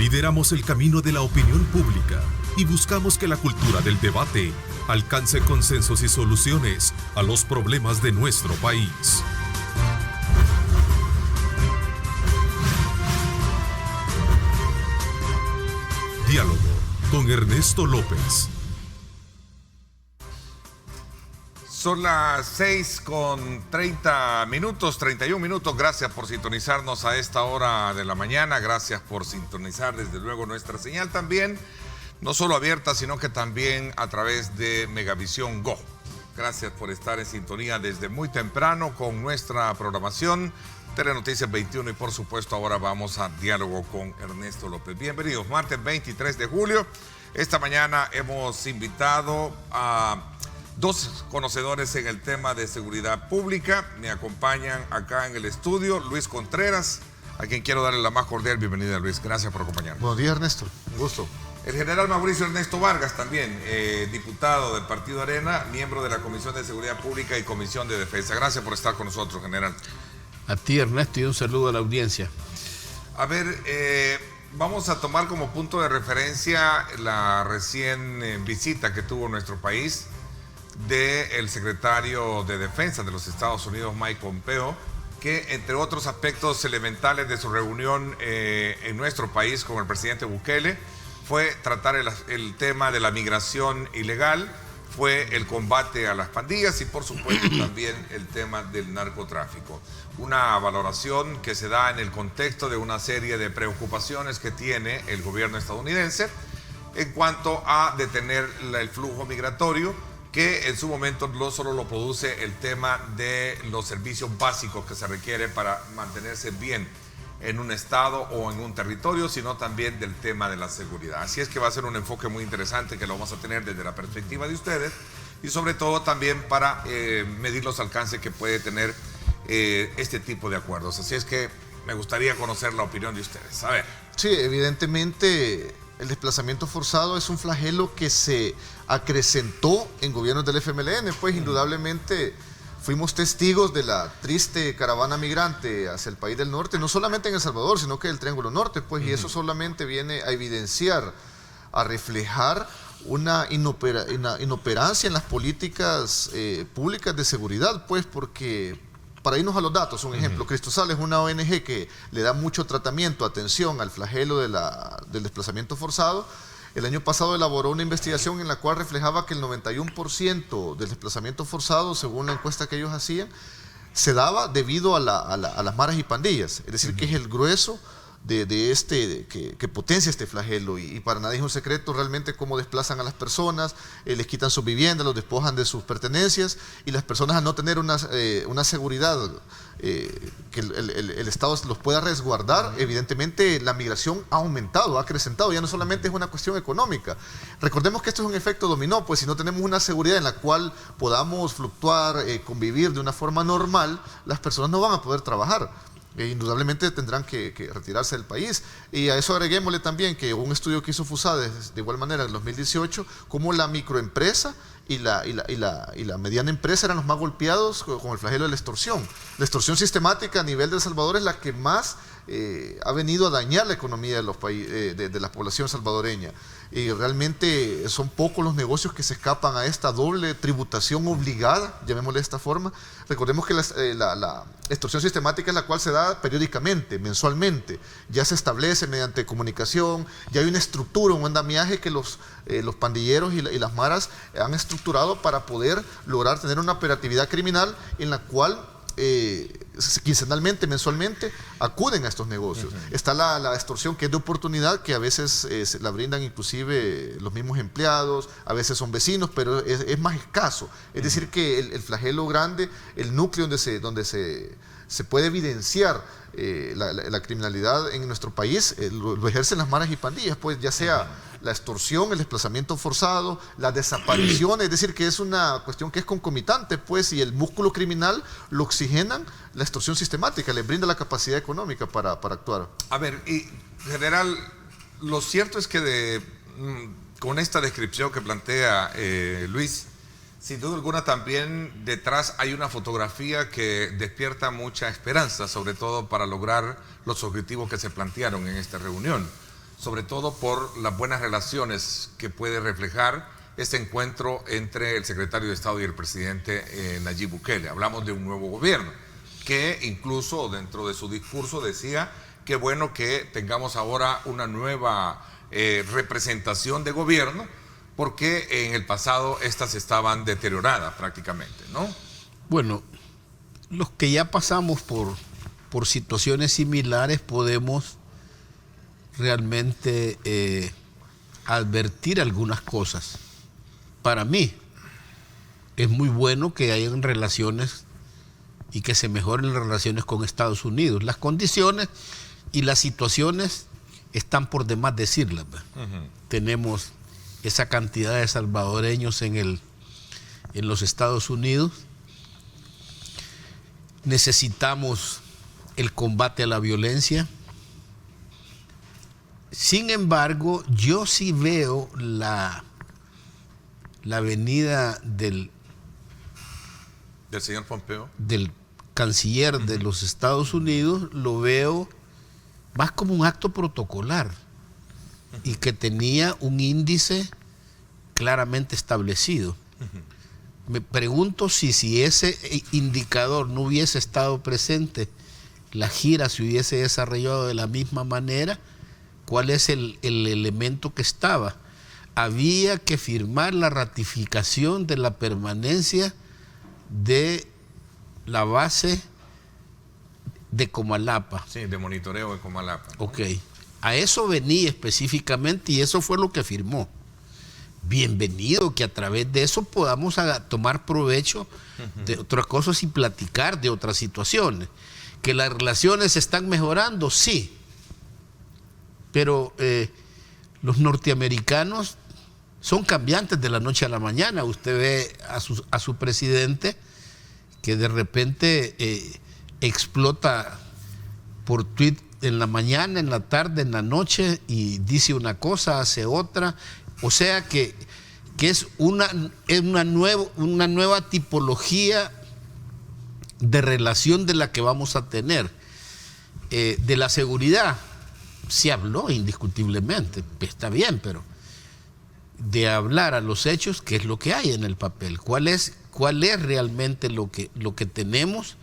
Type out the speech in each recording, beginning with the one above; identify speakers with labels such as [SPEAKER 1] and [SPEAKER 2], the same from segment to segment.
[SPEAKER 1] Lideramos el camino de la opinión pública y buscamos que la cultura del debate alcance consensos y soluciones a los problemas de nuestro país. Diálogo con Ernesto López.
[SPEAKER 2] Son las 6:30, 31 minutos. Gracias por sintonizarnos a esta hora de la mañana. Gracias por sintonizar desde luego nuestra señal también, no solo abierta, sino que también a través de Megavisión Go. Gracias por estar en sintonía desde muy temprano con nuestra programación Telenoticias 21 y por supuesto ahora vamos a Diálogo con Ernesto López. Bienvenidos, martes 23 de julio. Esta mañana hemos invitado a dos conocedores en el tema de seguridad pública. Me acompañan acá en el estudio Luis Contreras, a quien quiero darle la más cordial bienvenida. Luis, gracias por acompañarnos.
[SPEAKER 3] Buenos días, Ernesto, un gusto.
[SPEAKER 2] El general Mauricio Ernesto Vargas también, diputado del Partido Arena, miembro de la Comisión de Seguridad Pública y Comisión de Defensa. Gracias por estar con nosotros, general.
[SPEAKER 4] A ti, Ernesto, y un saludo a la audiencia.
[SPEAKER 2] A ver, vamos a tomar como punto de referencia la recién visita que tuvo nuestro país del secretario de Defensa de los Estados Unidos, Mike Pompeo, que entre otros aspectos elementales de su reunión en nuestro país con el presidente Bukele fue tratar el tema de la migración ilegal, fue el combate a las pandillas y por supuesto también el tema del narcotráfico. Una valoración que se da en el contexto de una serie de preocupaciones que tiene el gobierno estadounidense en cuanto a detener el flujo migratorio, que en su momento no solo lo produce el tema de los servicios básicos que se requieren para mantenerse bien en un estado o en un territorio, sino también del tema de la seguridad. Así es que va a ser un enfoque muy interesante que lo vamos a tener desde la perspectiva de ustedes y sobre todo también para medir los alcances que puede tener este tipo de acuerdos. Así es que me gustaría conocer la opinión de ustedes. A ver.
[SPEAKER 3] Sí, evidentemente el desplazamiento forzado es un flagelo que se acrecentó en gobiernos del FMLN, pues indudablemente fuimos testigos de la triste caravana migrante hacia el país del norte, no solamente en El Salvador, sino que del Triángulo Norte, pues, y eso solamente viene a evidenciar, a reflejar una inoperancia en las políticas públicas de seguridad, pues, porque para irnos a los datos, un ejemplo, Cristosal es una ONG que le da mucho tratamiento, atención al flagelo del desplazamiento forzado. El año pasado elaboró una investigación en la cual reflejaba que el 91% del desplazamiento forzado, según la encuesta que ellos hacían, se daba debido a las maras y pandillas. Es decir, que es el grueso que potencia este flagelo y para nadie es un secreto realmente cómo desplazan a las personas, les quitan sus viviendas, los despojan de sus pertenencias y las personas al no tener una seguridad que el Estado los pueda resguardar, evidentemente la migración ha aumentado, ha acrecentado, ya no solamente es una cuestión económica. Recordemos que esto es un efecto dominó, pues si no tenemos una seguridad en la cual podamos fluctuar, convivir de una forma normal, las personas no van a poder trabajar. Indudablemente tendrán que retirarse del país. Y a eso agreguémosle también que un estudio que hizo FUSADE de igual manera en 2018, como la microempresa y la mediana empresa eran los más golpeados con el flagelo de la extorsión. La extorsión sistemática a nivel de El Salvador es la que más ha venido a dañar la economía de los de la población salvadoreña. Y realmente son pocos los negocios que se escapan a esta doble tributación obligada, llamémosle de esta forma. Recordemos que la extorsión sistemática es la cual se da periódicamente, mensualmente. Ya se establece mediante comunicación, ya hay una estructura, un andamiaje que los pandilleros y las maras han estructurado para poder lograr tener una operatividad criminal en la cual quincenalmente, mensualmente, acuden a estos negocios. Está la extorsión que es de oportunidad, que a veces la brindan inclusive los mismos empleados, a veces son vecinos, pero es más escaso. Es decir que el flagelo grande, el núcleo donde se puede evidenciar la criminalidad en nuestro país, lo ejercen las maras y pandillas, pues ya sea la extorsión, el desplazamiento forzado, las desapariciones, es decir, que es una cuestión que es concomitante, pues, y el músculo criminal lo oxigenan, la extorsión sistemática, les brinda la capacidad económica para actuar.
[SPEAKER 2] A ver, y general, lo cierto es que con esta descripción que plantea Luis, sin duda alguna también detrás hay una fotografía que despierta mucha esperanza, sobre todo para lograr los objetivos que se plantearon en esta reunión. sobre todo por las buenas relaciones que puede reflejar este encuentro entre el secretario de Estado y el presidente Nayib Bukele. Hablamos de un nuevo gobierno, que incluso dentro de su discurso decía que bueno que tengamos ahora una nueva representación de gobierno, porque en el pasado estas estaban deterioradas prácticamente, ¿no?
[SPEAKER 4] Bueno, los que ya pasamos por situaciones similares podemos realmente advertir algunas cosas. Para mí es muy bueno que hayan relaciones y que se mejoren las relaciones con Estados Unidos. Las condiciones y las situaciones están por demás decirlas. Tenemos esa cantidad de salvadoreños en los Estados Unidos. Necesitamos el combate a la violencia. Sin embargo, yo sí veo la venida del
[SPEAKER 2] señor Pompeo,
[SPEAKER 4] del canciller de los Estados Unidos, lo veo más como un acto protocolar y que tenía un índice claramente establecido. Me pregunto si ese indicador no hubiese estado presente, la gira se hubiese desarrollado de la misma manera. ¿Cuál es el elemento que estaba? Había que firmar la ratificación de la permanencia de la base de Comalapa.
[SPEAKER 2] Sí, de monitoreo de Comalapa, ¿no?
[SPEAKER 4] Ok, a eso venía específicamente y eso fue lo que firmó. Bienvenido que a través de eso podamos tomar provecho de otras cosas y platicar de otras situaciones. ¿Que las relaciones están mejorando? Sí. Pero los norteamericanos son cambiantes de la noche a la mañana. Usted ve a su presidente que de repente explota por tweet en la mañana, en la tarde, en la noche y dice una cosa, hace otra. O sea que es una nueva tipología de relación de la que vamos a tener. De la seguridad se habló indiscutiblemente, está bien, pero de hablar a los hechos, ¿qué es lo que hay en el papel? ¿Cuál es realmente lo que tenemos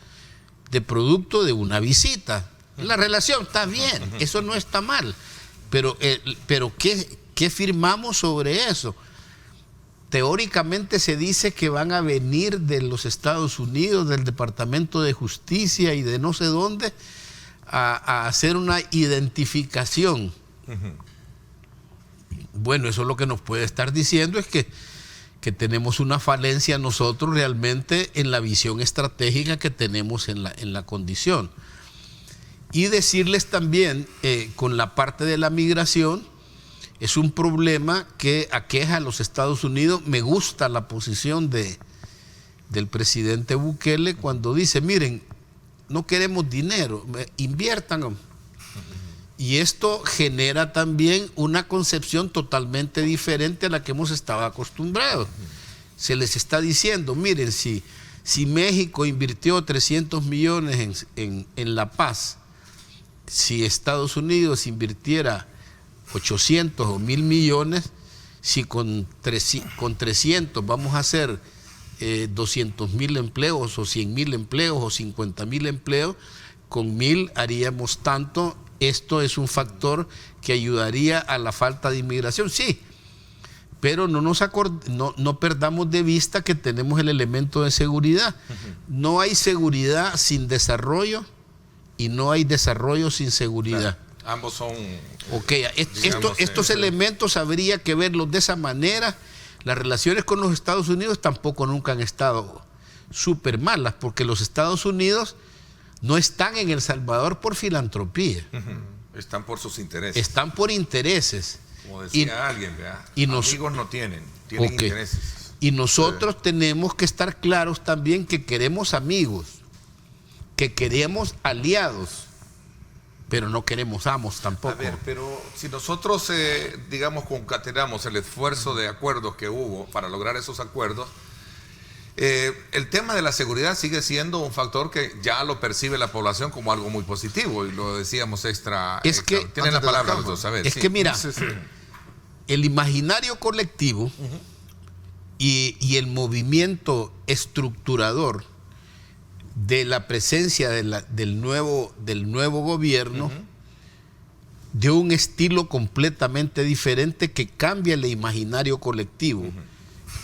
[SPEAKER 4] de producto de una visita? La relación está bien, eso no está mal, pero ¿qué firmamos sobre eso? Teóricamente se dice que van a venir de los Estados Unidos, del Departamento de Justicia y de no sé dónde, a hacer una identificación. Bueno, eso lo que nos puede estar diciendo es que tenemos una falencia nosotros realmente en la visión estratégica que tenemos en la condición. Y decirles también, con la parte de la migración, es un problema que aqueja a los Estados Unidos. Me gusta la posición del presidente Bukele cuando dice, miren, no queremos dinero, inviertan. Y esto genera también una concepción totalmente diferente a la que hemos estado acostumbrados. Se les está diciendo, miren, si México invirtió 300 millones en La Paz, si Estados Unidos invirtiera 800 o 1,000 millones, si con 300 vamos a hacer 200,000 empleos o 100,000 empleos o 50,000 empleos, con 1,000 haríamos tanto. Esto es un factor que ayudaría a la falta de inmigración, sí, pero no perdamos de vista que tenemos el elemento de seguridad. No hay seguridad sin desarrollo y no hay desarrollo sin seguridad.
[SPEAKER 2] Claro, ambos son...
[SPEAKER 4] Ok, estos elementos habría que verlos de esa manera. Las relaciones con los Estados Unidos tampoco nunca han estado súper malas, porque los Estados Unidos no están en El Salvador por filantropía.
[SPEAKER 2] Están por sus intereses.
[SPEAKER 4] Están por intereses.
[SPEAKER 2] Como decía alguien, ¿verdad? Amigos no tienen intereses.
[SPEAKER 4] Y nosotros tenemos que estar claros también que queremos amigos, que queremos aliados, pero no queremos amos tampoco.
[SPEAKER 2] A ver, pero si nosotros, digamos, concatenamos el esfuerzo de acuerdos que hubo para lograr esos acuerdos, El tema de la seguridad sigue siendo un factor que ya lo percibe la población como algo muy positivo, y lo decíamos tienen la palabra los dos, a ver.
[SPEAKER 4] Es
[SPEAKER 2] sí.
[SPEAKER 4] que mira,
[SPEAKER 3] Sí, sí.
[SPEAKER 4] el imaginario colectivo y el movimiento estructurador de la presencia del nuevo gobierno de un estilo completamente diferente que cambia el imaginario colectivo.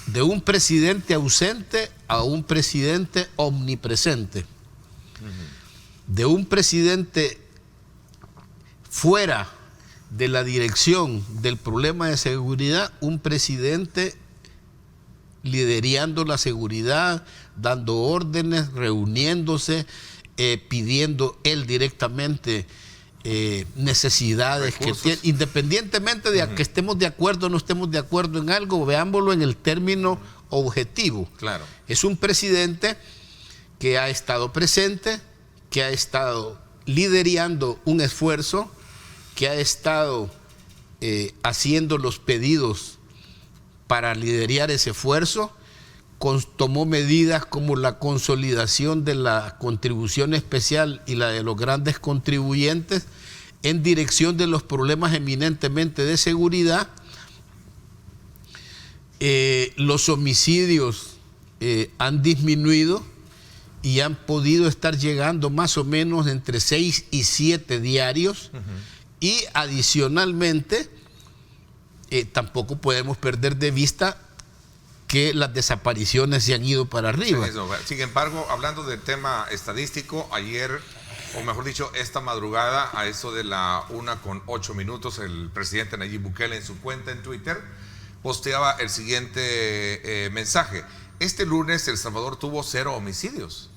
[SPEAKER 4] De un presidente ausente a un presidente omnipresente. De un presidente fuera de la dirección del problema de seguridad, un presidente liderando la seguridad, dando órdenes, reuniéndose, pidiendo él directamente necesidades que tiene, independientemente de que estemos de acuerdo o no estemos de acuerdo en algo, veámoslo en el término objetivo.
[SPEAKER 2] Claro.
[SPEAKER 4] Es un presidente que ha estado presente, que ha estado liderando un esfuerzo, que ha estado haciendo los pedidos para liderar ese esfuerzo, tomó medidas como la consolidación de la contribución especial y la de los grandes contribuyentes en dirección de los problemas eminentemente de seguridad. Los homicidios han disminuido y han podido estar llegando más o menos entre 6 y 7 diarios. Y adicionalmente, tampoco podemos perder de vista que las desapariciones se han ido para arriba.
[SPEAKER 2] Sin embargo, hablando del tema estadístico, ayer, o mejor dicho, esta madrugada, a eso de la 1:08, el presidente Nayib Bukele en su cuenta en Twitter posteaba el siguiente mensaje. Este lunes El Salvador tuvo 0 homicidios.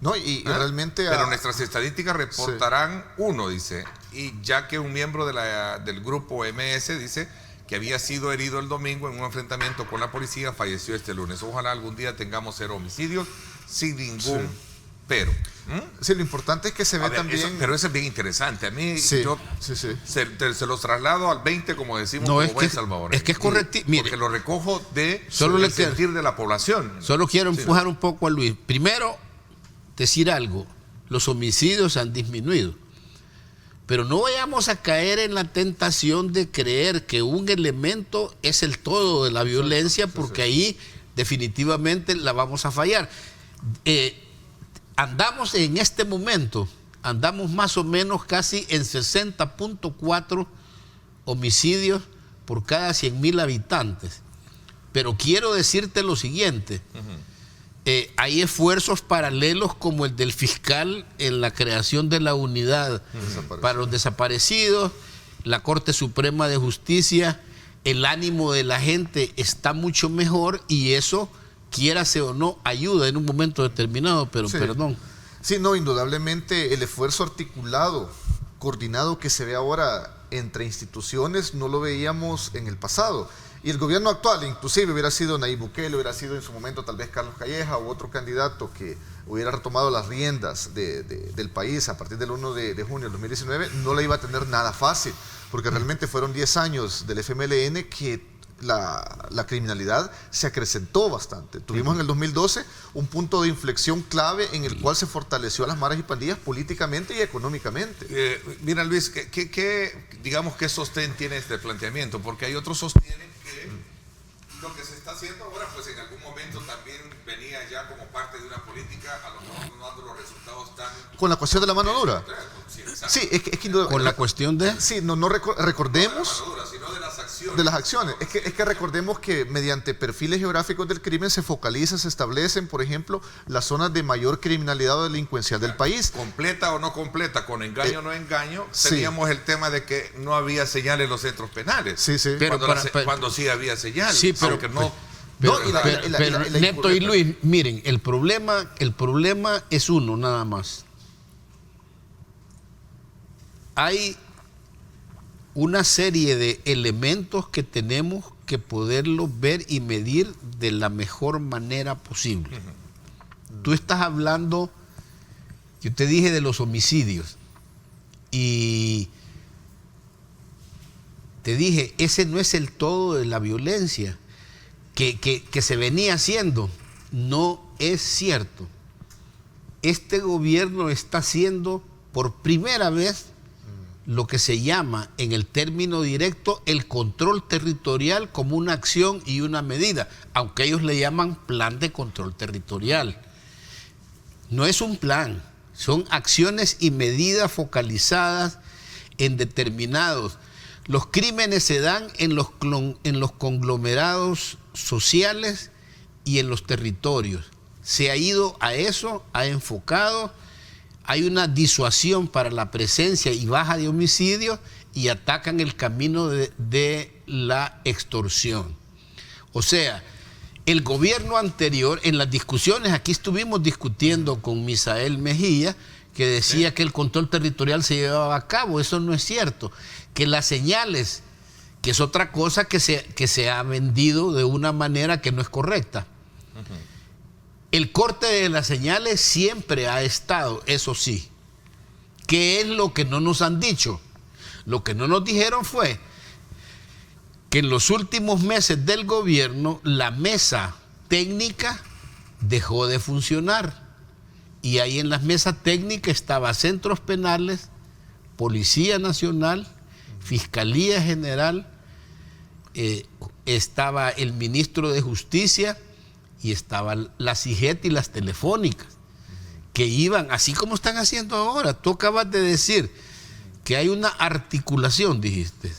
[SPEAKER 3] No, y realmente...
[SPEAKER 2] Pero nuestras estadísticas reportarán 1, dice. Y ya que un miembro del grupo MS dice que había sido herido el domingo en un enfrentamiento con la policía, falleció este lunes. Ojalá algún día tengamos 0 homicidios sin ningún pero.
[SPEAKER 3] Sí, lo importante es que se ve también...
[SPEAKER 2] Pero eso es bien interesante. A mí, yo se los traslado al 20, como decimos,
[SPEAKER 4] no,
[SPEAKER 2] como buen salvadoreño.
[SPEAKER 4] Es que es correcto.
[SPEAKER 2] Porque lo recojo del sentir de la población.
[SPEAKER 4] Solo quiero empujar un poco a Luis. Primero, decir algo. Los homicidios han disminuido. Pero no vayamos a caer en la tentación de creer que un elemento es el todo de la violencia, porque ahí definitivamente la vamos a fallar. Andamos en este momento, andamos más o menos casi en 60.4 homicidios por cada 100.000 habitantes. Pero quiero decirte lo siguiente. Hay esfuerzos paralelos como el del fiscal en la creación de la unidad para los desaparecidos, la Corte Suprema de Justicia, el ánimo de la gente está mucho mejor y eso, quiérase o no, ayuda en un momento determinado, pero perdón.
[SPEAKER 3] Sí, no, indudablemente el esfuerzo articulado, coordinado que se ve ahora entre instituciones no lo veíamos en el pasado. Y el gobierno actual, inclusive hubiera sido Nayib Bukele, hubiera sido en su momento tal vez Carlos Calleja u otro candidato que hubiera retomado las riendas del país a partir del 1 de junio del 2019, no le iba a tener nada fácil, porque realmente fueron 10 años del FMLN que la criminalidad se acrecentó bastante. Tuvimos en el 2012 un punto de inflexión clave en el cual se fortaleció a las maras y pandillas políticamente y económicamente.
[SPEAKER 2] Mira, Luis, digamos, ¿qué sostén tiene este planteamiento? Porque hay otros sostienen que lo que se está haciendo ahora, pues en algún momento también venía ya como parte de una política, a lo mejor no dando los resultados tan...
[SPEAKER 3] Con la cuestión de la mano dura. Sí, es que
[SPEAKER 4] con la cuestión de...
[SPEAKER 3] Sí, no recordemos...
[SPEAKER 2] No de la mano dura, sino de las acciones.
[SPEAKER 3] De las acciones. Es que recordemos que mediante perfiles geográficos del crimen se focaliza, se establecen, por ejemplo, las zonas de mayor criminalidad o delincuencial del país.
[SPEAKER 2] Completa o no completa, con engaño o no engaño, teníamos el tema de que no había señal en los centros penales.
[SPEAKER 3] Sí, sí.
[SPEAKER 4] Pero
[SPEAKER 2] cuando sí había señal.
[SPEAKER 4] Sí, pero
[SPEAKER 2] que no...
[SPEAKER 4] Pero Neto y Luis, miren, el problema es uno nada más. Hay una serie de elementos que tenemos que poderlos ver y medir de la mejor manera posible. Tú estás hablando, yo te dije de los homicidios y te dije, ese no es el todo de la violencia que se venía haciendo. no es cierto. Este gobierno está haciendo por primera vez lo que se llama en el término directo el control territorial como una acción y una medida, aunque ellos le llaman plan de control territorial. No es un plan, son acciones y medidas focalizadas en determinados. Los crímenes se dan en los conglomerados sociales y en los territorios. Se ha ido a eso, ha enfocado. Hay una disuasión para la presencia y baja de homicidios y atacan el camino de la extorsión. O sea, el gobierno anterior, en las discusiones, aquí estuvimos discutiendo con Misael Mejía, que decía que el control territorial se llevaba a cabo. Eso no es cierto. Que las señales, que es otra cosa que se ha vendido de una manera que no es correcta. El corte de las señales siempre ha estado, eso sí. ¿Qué es lo que no nos han dicho? Lo que no nos dijeron fue que en los últimos meses del gobierno la mesa técnica dejó de funcionar. Y ahí en las mesas técnicas estaba Centros Penales, Policía Nacional, Fiscalía General, estaba el ministro de Justicia, y estaban las CIGET y las telefónicas, que iban, así como están haciendo ahora. Tú acabas de decir que hay una articulación, dijiste,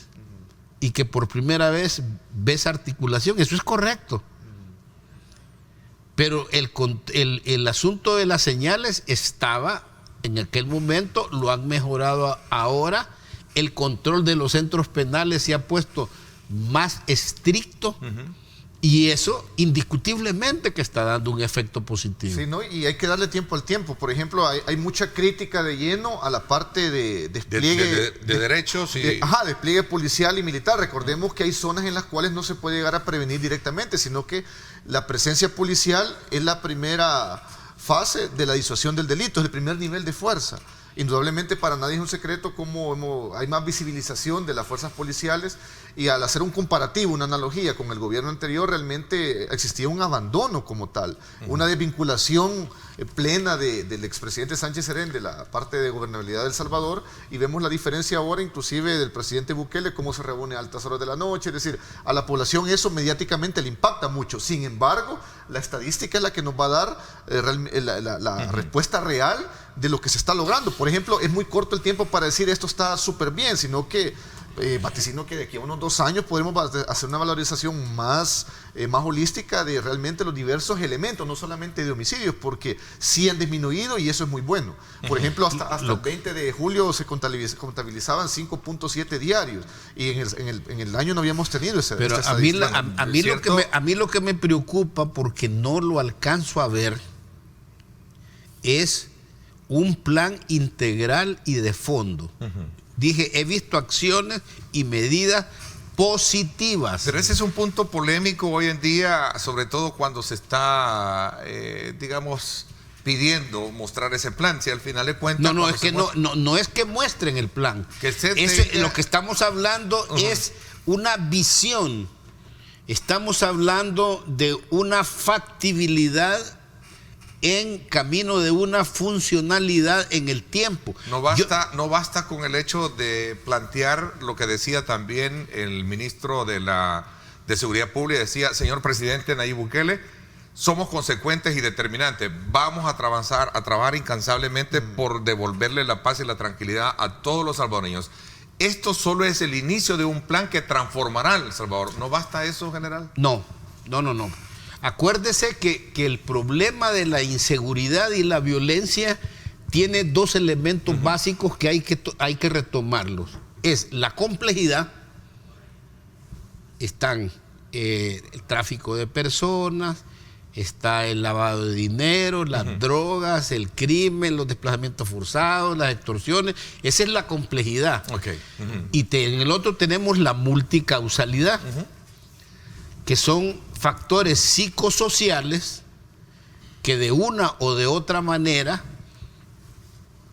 [SPEAKER 4] y que por primera vez ves articulación. Eso es correcto. Pero el asunto de las señales estaba en aquel momento, lo han mejorado ahora. El control de los centros penales se ha puesto más estricto. Y eso indiscutiblemente que está dando un efecto positivo.
[SPEAKER 3] Sí, ¿no? Y hay que darle tiempo al tiempo. Por ejemplo, hay mucha crítica de lleno a la parte de despliegue
[SPEAKER 2] de derechos y...
[SPEAKER 3] despliegue policial y militar. Recordemos que hay zonas en las cuales no se puede llegar a prevenir directamente, sino que la presencia policial es la primera fase de la disuasión del delito, es el primer nivel de fuerza. Indudablemente para nadie es un secreto cómo hay más visibilización de las fuerzas policiales, y al hacer un comparativo, una analogía con el gobierno anterior, realmente existía un abandono como tal, una desvinculación plena del expresidente Sánchez Serén de la parte de gobernabilidad de El Salvador, y vemos la diferencia ahora inclusive del presidente Bukele, cómo se reúne a altas horas de la noche. Es decir, a la población eso mediáticamente le impacta mucho. Sin embargo, la estadística es la que nos va a dar la respuesta real de lo que se está logrando. Por ejemplo, es muy corto el tiempo para decir esto está súper bien, sino que vaticino que de aquí a unos 2 años podremos hacer una valorización más holística de realmente los diversos elementos, no solamente de homicidios, porque sí han disminuido y eso es muy bueno. Por ejemplo, hasta el 20 de julio se contabilizaban 5.7 diarios, y en el año no habíamos tenido esa estadística.
[SPEAKER 4] a mí lo que me preocupa, porque no lo alcanzo a ver, es un plan integral y de fondo. Dije, he visto acciones y medidas positivas.
[SPEAKER 2] Pero ese es un punto polémico hoy en día, sobre todo cuando se está, digamos, pidiendo mostrar ese plan. Si al final de cuentas...
[SPEAKER 4] No es que muestren el plan. Lo que estamos hablando es una visión. Estamos hablando de una factibilidad en camino de una funcionalidad en el tiempo.
[SPEAKER 2] No basta con el hecho de plantear lo que decía también el ministro de Seguridad Pública. Decía: señor presidente Nayib Bukele, somos consecuentes y determinantes. Vamos a trabajar incansablemente por devolverle la paz y la tranquilidad a todos los salvadoreños. Esto solo es el inicio de un plan que transformará El Salvador. ¿No basta eso, general?
[SPEAKER 4] No. Acuérdese que el problema de la inseguridad y la violencia tiene 2 elementos básicos que hay que retomarlos. Es la complejidad, están el tráfico de personas, está el lavado de dinero, las drogas, el crimen, los desplazamientos forzados, las extorsiones. Esa es la complejidad. Y en el otro tenemos la multicausalidad, que son factores psicosociales que de una o de otra manera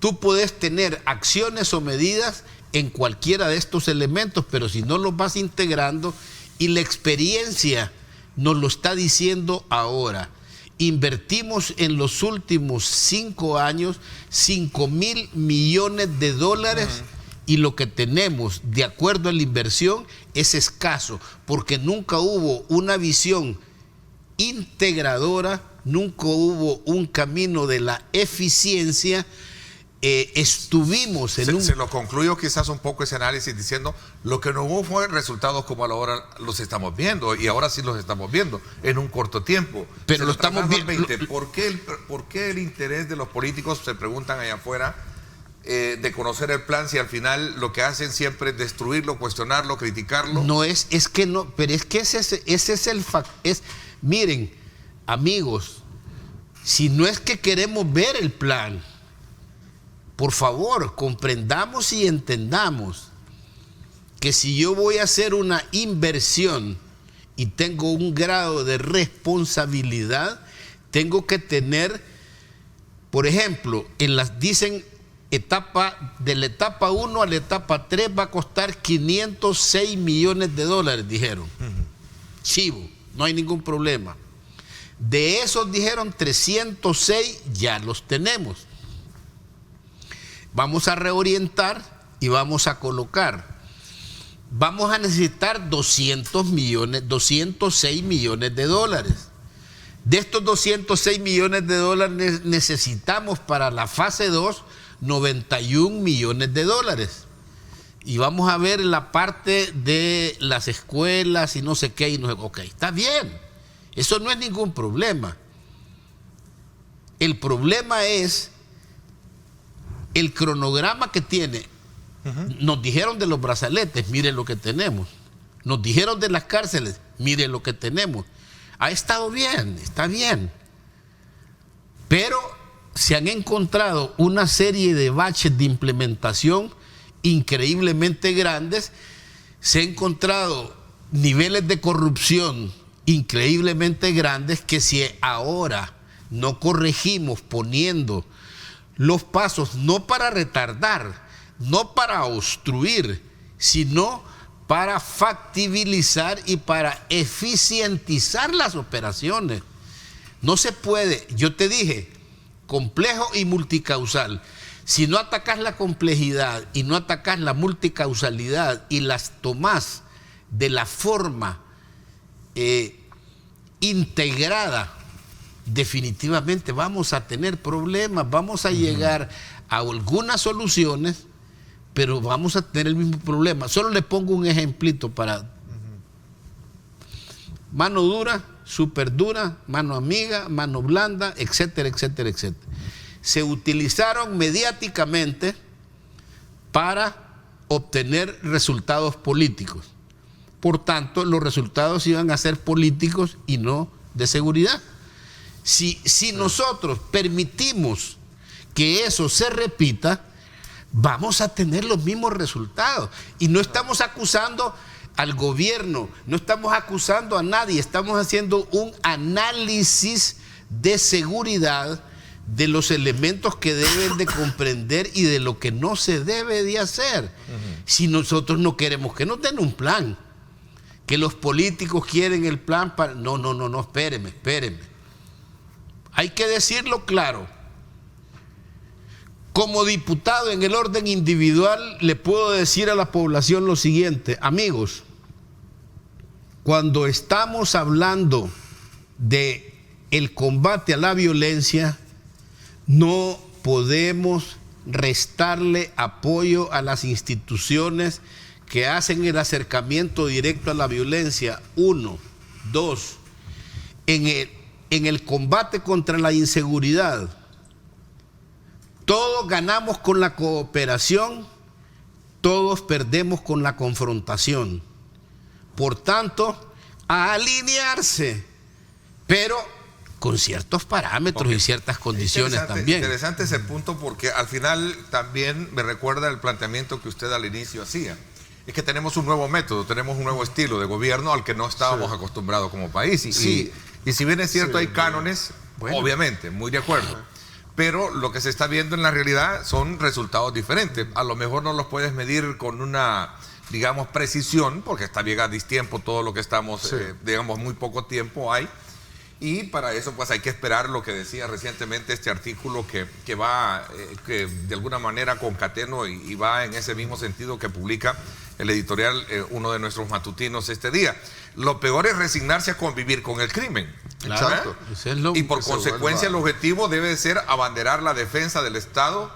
[SPEAKER 4] tú puedes tener acciones o medidas en cualquiera de estos elementos, pero si no los vas integrando, y la experiencia nos lo está diciendo ahora, invertimos en los últimos 5 años 5.000 millones de dólares y lo que tenemos de acuerdo a la inversión es escaso, porque nunca hubo una visión integradora, nunca hubo un camino de la eficiencia. Estuvimos en
[SPEAKER 2] Se lo concluyo quizás un poco ese análisis diciendo lo que no hubo fue resultados como ahora los estamos viendo, y ahora sí los estamos viendo en un corto tiempo.
[SPEAKER 4] Pero lo estamos viendo.
[SPEAKER 2] ¿Por qué el interés de los políticos, se preguntan allá afuera, de conocer el plan, si al final lo que hacen siempre es destruirlo, cuestionarlo, criticarlo?
[SPEAKER 4] No es que no, pero es que ese es el factor. Miren, amigos, si no es que queremos ver el plan, por favor, comprendamos y entendamos que si yo voy a hacer una inversión y tengo un grado de responsabilidad, tengo que tener, por ejemplo, dicen de la etapa 1 a la etapa 3 va a costar 506 millones de dólares, dijeron. Chivo, no hay ningún problema. De esos dijeron 306 ya los tenemos. Vamos a reorientar y vamos a colocar. Vamos a necesitar 206 millones de dólares. De estos 206 millones de dólares necesitamos para la fase 2 91 millones de dólares. Y vamos a ver la parte de las escuelas y no sé qué. Ok, está bien. Eso no es ningún problema. El problema es el cronograma que tiene. Nos dijeron de los brazaletes, miren lo que tenemos. Nos dijeron de las cárceles, miren lo que tenemos. Ha estado bien, está bien. Pero se han encontrado una serie de baches de implementación increíblemente grandes. Se han encontrado niveles de corrupción increíblemente grandes que si ahora no corregimos poniendo los pasos, no para retardar, no para obstruir, sino para factibilizar y para eficientizar las operaciones. No se puede, yo te dije, complejo y multicausal. Si no atacas la complejidad y no atacas la multicausalidad y las tomás de la forma integrada, definitivamente vamos a tener problemas, vamos a llegar a algunas soluciones, pero vamos a tener el mismo problema. Solo le pongo un ejemplito para mano dura, súper dura, mano amiga, mano blanda, etcétera, etcétera, etcétera. Se utilizaron mediáticamente para obtener resultados políticos. Por tanto, los resultados iban a ser políticos y no de seguridad. Si nosotros permitimos que eso se repita, vamos a tener los mismos resultados. Y no estamos acusando al gobierno, no estamos acusando a nadie, estamos haciendo un análisis de seguridad de los elementos que deben de comprender y de lo que no se debe de hacer. Si nosotros no queremos que nos den un plan, que los políticos quieren el plan para... No, espéreme. Hay que decirlo claro. Como diputado en el orden individual, le puedo decir a la población lo siguiente: amigos, cuando estamos hablando de el combate a la violencia, no podemos restarle apoyo a las instituciones que hacen el acercamiento directo a la violencia. 1, 2, en el combate contra la inseguridad, todos ganamos con la cooperación, todos perdemos con la confrontación. Por tanto, a alinearse, pero con ciertos parámetros y ciertas condiciones también.
[SPEAKER 2] Interesante ese punto, porque al final también me recuerda el planteamiento que usted al inicio hacía. Es que tenemos un nuevo método, tenemos un nuevo estilo de gobierno al que no estábamos acostumbrados como país. Y si bien es cierto, hay cánones, obviamente, muy de acuerdo. Pero lo que se está viendo en la realidad son resultados diferentes. A lo mejor no los puedes medir con una, digamos, precisión, porque está bien a distiempo todo lo que estamos, digamos, muy poco tiempo hay. Y para eso pues hay que esperar lo que decía recientemente este artículo que de alguna manera concateno y va en ese mismo sentido que publica el editorial, uno de nuestros matutinos este día. Lo peor es resignarse a convivir con el crimen.
[SPEAKER 3] Exacto.
[SPEAKER 2] Y por consecuencia el objetivo debe ser abanderar la defensa del Estado,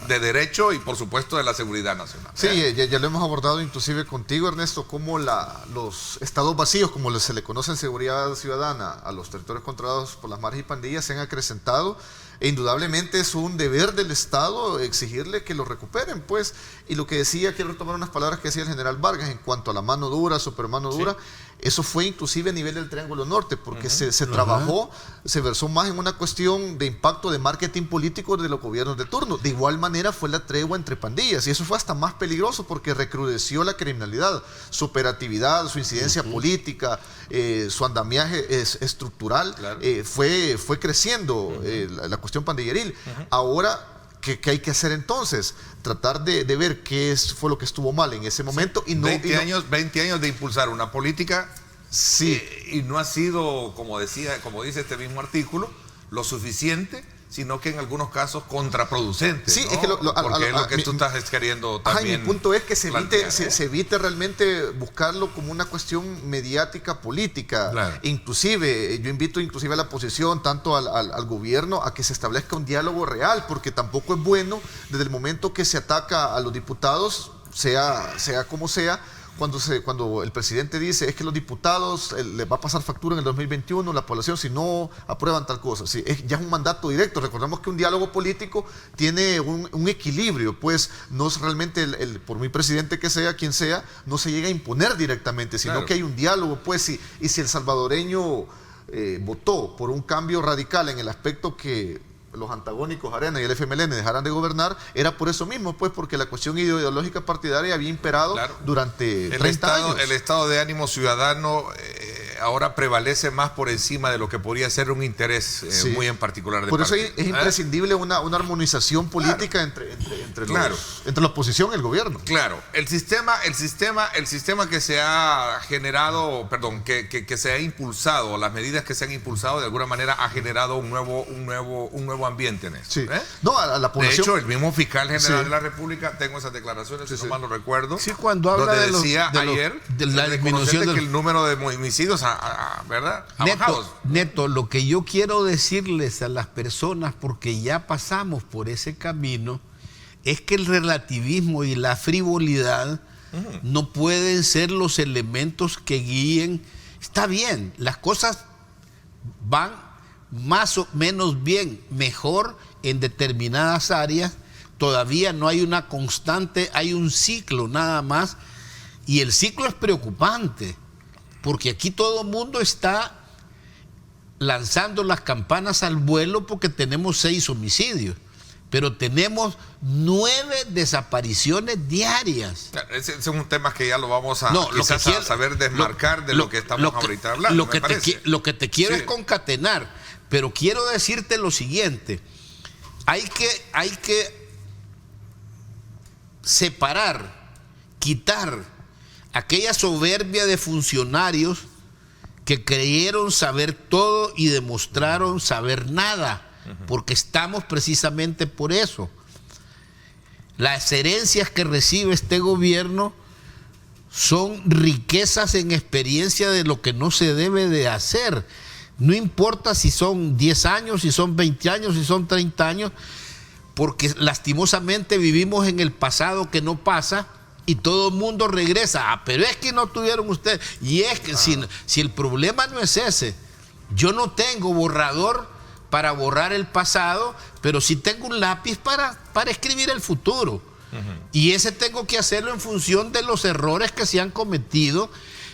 [SPEAKER 2] de derecho y por supuesto de la seguridad nacional.
[SPEAKER 3] Sí, ya lo hemos abordado inclusive contigo, Ernesto, cómo los estados vacíos, como se le conoce en seguridad ciudadana a los territorios controlados por las maras y pandillas, se han acrecentado. E indudablemente es un deber del Estado exigirle que lo recuperen, pues. Y lo que decía, quiero retomar unas palabras que decía el general Vargas en cuanto a la mano dura, supermano dura. Eso fue inclusive a nivel del Triángulo Norte, porque se trabajó, se versó más en una cuestión de impacto de marketing político de los gobiernos de turno. De igual manera fue la tregua entre pandillas, y eso fue hasta más peligroso porque recrudeció la criminalidad, su operatividad, su incidencia política, su andamiaje estructural, fue creciendo la cuestión pandilleril. Ahora, ¿qué hay que hacer entonces? Tratar de ver qué fue lo que estuvo mal en ese momento. Y no,
[SPEAKER 2] 20 años de impulsar una política, y no ha sido, como dice este mismo artículo, lo suficiente, sino que en algunos casos contraproducente.
[SPEAKER 3] Sí,
[SPEAKER 2] ¿no?
[SPEAKER 3] es que
[SPEAKER 2] porque es lo que tú estás queriendo también.
[SPEAKER 3] Mi punto es que se
[SPEAKER 2] plantear,
[SPEAKER 3] evite realmente buscarlo como una cuestión mediática, política.
[SPEAKER 2] Claro.
[SPEAKER 3] Inclusive, yo invito inclusive a la oposición, tanto al gobierno, a que se establezca un diálogo real, porque tampoco es bueno, desde el momento que se ataca a los diputados, sea como sea, cuando el presidente dice es que los diputados les va a pasar factura en el 2021, la población, si no aprueban tal cosa. Sí, ya es un mandato directo. Recordemos que un diálogo político tiene un equilibrio, pues no es realmente, por muy presidente que sea, quien sea, no se llega a imponer directamente, sino que hay un diálogo, pues, y si el salvadoreño votó por un cambio radical en el aspecto que los antagónicos Arena y el FMLN dejaran de gobernar, era por eso mismo, pues, porque la cuestión ideológica partidaria había imperado durante 30 años.
[SPEAKER 2] El estado de ánimo ciudadano ahora prevalece más por encima de lo que podría ser un interés muy en particular de
[SPEAKER 3] por eso
[SPEAKER 2] partido.
[SPEAKER 3] es imprescindible una armonización política entre la oposición y el gobierno.
[SPEAKER 2] Claro, el sistema que se ha generado, que se ha impulsado, las medidas que se han impulsado de alguna manera ha generado un nuevo ambiente en esto.
[SPEAKER 3] Sí. No, a la población.
[SPEAKER 2] De hecho, el mismo fiscal general de la República, tengo esas declaraciones, si no mal lo recuerdo.
[SPEAKER 4] Sí, cuando habla
[SPEAKER 2] de la disminución que el número de homicidios, ¿verdad?
[SPEAKER 4] Neto, lo que yo quiero decirles a las personas, porque ya pasamos por ese camino, es que el relativismo y la frivolidad no pueden ser los elementos que guíen. Está bien, las cosas van más o menos bien, mejor en determinadas áreas, todavía no hay una constante, hay un ciclo nada más, y el ciclo es preocupante, porque aquí todo el mundo está lanzando las campanas al vuelo porque tenemos 6 homicidios, pero tenemos 9 desapariciones diarias.
[SPEAKER 2] Ese es un tema que ya lo vamos a saber desmarcar de lo que estamos ahorita hablando.
[SPEAKER 4] Lo que te quiero es concatenar. Pero quiero decirte lo siguiente, hay que separar, quitar aquella soberbia de funcionarios que creyeron saber todo y demostraron saber nada, porque estamos precisamente por eso. Las herencias que recibe este gobierno son riquezas en experiencia de lo que no se debe de hacer. No importa si son 10 años, si son 20 años, si son 30 años, porque lastimosamente vivimos en el pasado que no pasa y todo el mundo regresa. Pero es que no tuvieron ustedes. Y es que si el problema no es ese, yo no tengo borrador para borrar el pasado, pero sí tengo un lápiz para escribir el futuro. Y ese tengo que hacerlo en función de los errores que se han cometido,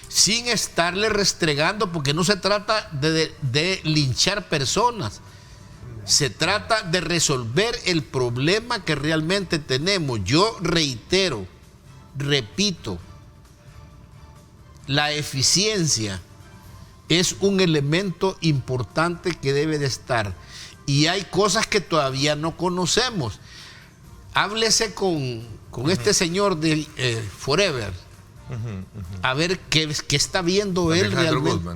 [SPEAKER 4] sin estarle restregando, porque no se trata de linchar personas, se trata de resolver el problema que realmente tenemos. Yo repito, la eficiencia es un elemento importante que debe de estar, y hay cosas que todavía no conocemos. Háblese con este señor de Forever, a ver qué está viendo él realmente.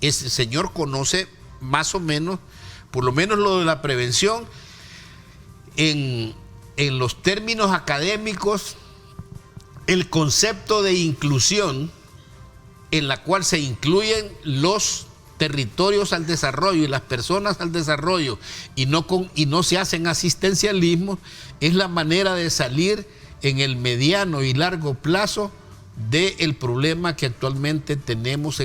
[SPEAKER 4] Ese señor conoce más o menos, por lo menos lo de la prevención, en los términos académicos, el concepto de inclusión, en la cual se incluyen los territorios al desarrollo y las personas al desarrollo, y no se hacen asistencialismo, es la manera de salir en el mediano y largo plazo del problema que actualmente tenemos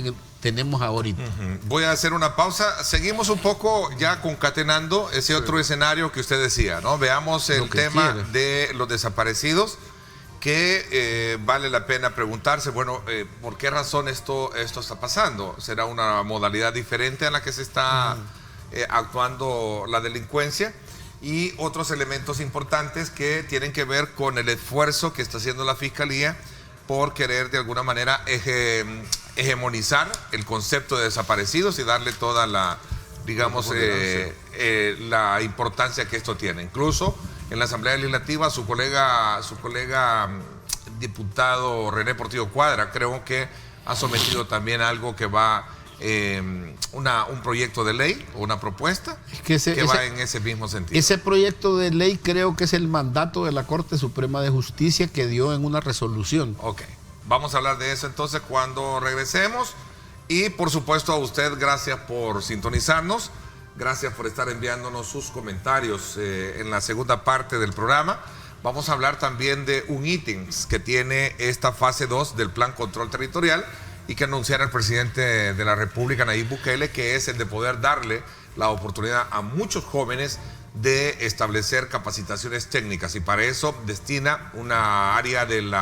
[SPEAKER 4] ahorita.
[SPEAKER 2] Voy a hacer una pausa. Seguimos un poco ya concatenando ese otro escenario que usted decía, ¿no? Veamos el tema de los desaparecidos, que vale la pena preguntarse, bueno, ¿por qué razón esto está pasando? ¿Será una modalidad diferente a la que se está actuando la delincuencia? Y otros elementos importantes que tienen que ver con el esfuerzo que está haciendo la Fiscalía por querer de alguna manera hegemonizar el concepto de desaparecidos y darle toda la, digamos, la importancia que esto tiene. Incluso en la Asamblea Legislativa su colega diputado René Portillo Cuadra creo que ha sometido también algo que va un proyecto de ley o una propuesta que va en ese mismo sentido.
[SPEAKER 4] Ese proyecto de ley creo que es el mandato de la Corte Suprema de Justicia que dio en una resolución.
[SPEAKER 2] Ok, vamos a hablar de eso entonces cuando regresemos. Y por supuesto a usted, gracias por sintonizarnos, gracias por estar enviándonos sus comentarios en la segunda parte del programa. Vamos a hablar también de un ítem que tiene esta fase 2 del Plan Control Territorial y que anunciara el presidente de la República, Nayib Bukele, que es el de poder darle la oportunidad a muchos jóvenes de establecer capacitaciones técnicas, y para eso destina una área del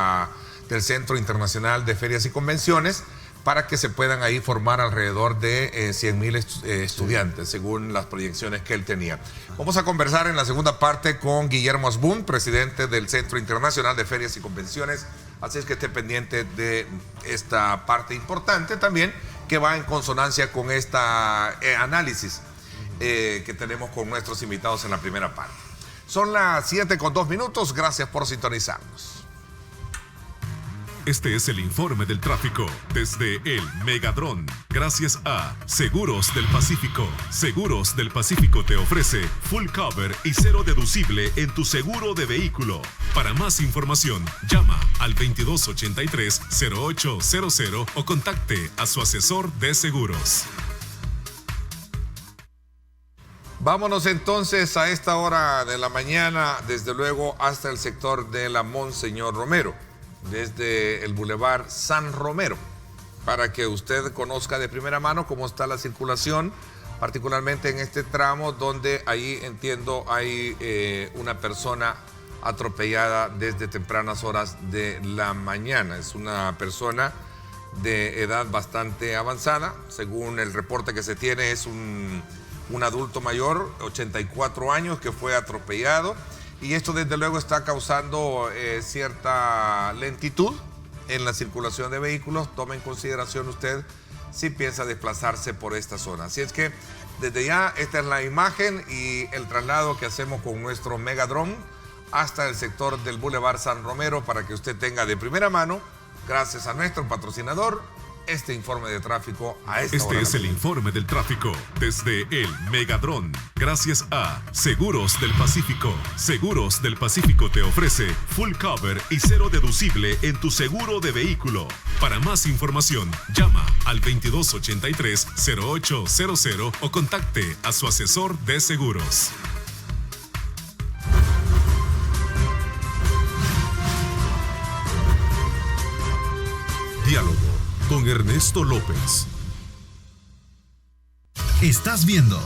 [SPEAKER 2] Centro Internacional de Ferias y Convenciones para que se puedan ahí formar alrededor de 100,000 estudiantes, según las proyecciones que él tenía. Vamos a conversar en la segunda parte con Guillermo Asbun, presidente del Centro Internacional de Ferias y Convenciones. Así es que esté pendiente de esta parte importante también, que va en consonancia con esta análisis que tenemos con nuestros invitados en la primera parte. Son las 7:02. Gracias por sintonizarnos.
[SPEAKER 1] Este es el informe del tráfico desde el Megadrón. Gracias a Seguros del Pacífico. Seguros del Pacífico te ofrece full cover y cero deducible en tu seguro de vehículo. Para más información, llama al 2283-0800 o contacte a su asesor de seguros.
[SPEAKER 2] Vámonos entonces a esta hora de la mañana, desde luego hasta el sector de la Monseñor Romero, desde el Boulevard San Romero, para que usted conozca de primera mano cómo está la circulación, particularmente en este tramo donde ahí entiendo hay una persona atropellada desde tempranas horas de la mañana. Es una persona de edad bastante avanzada, según el reporte que se tiene es un adulto mayor, 84 años, que fue atropellado. Y esto desde luego está causando cierta lentitud en la circulación de vehículos. Tome en consideración usted si piensa desplazarse por esta zona. Así es que desde ya esta es la imagen y el traslado que hacemos con nuestro Megadrón hasta el sector del Boulevard San Romero para que usted tenga de primera mano, gracias a nuestro patrocinador, este informe de tráfico a esta hora.
[SPEAKER 1] Este es el informe del tráfico desde el Megadrón. Gracias a Seguros del Pacífico. Seguros del Pacífico te ofrece full cover y cero deducible en tu seguro de vehículo. Para más información, llama al 2283-0800 o contacte a su asesor de seguros. Diálogo con Ernesto López.
[SPEAKER 5] Estás viendo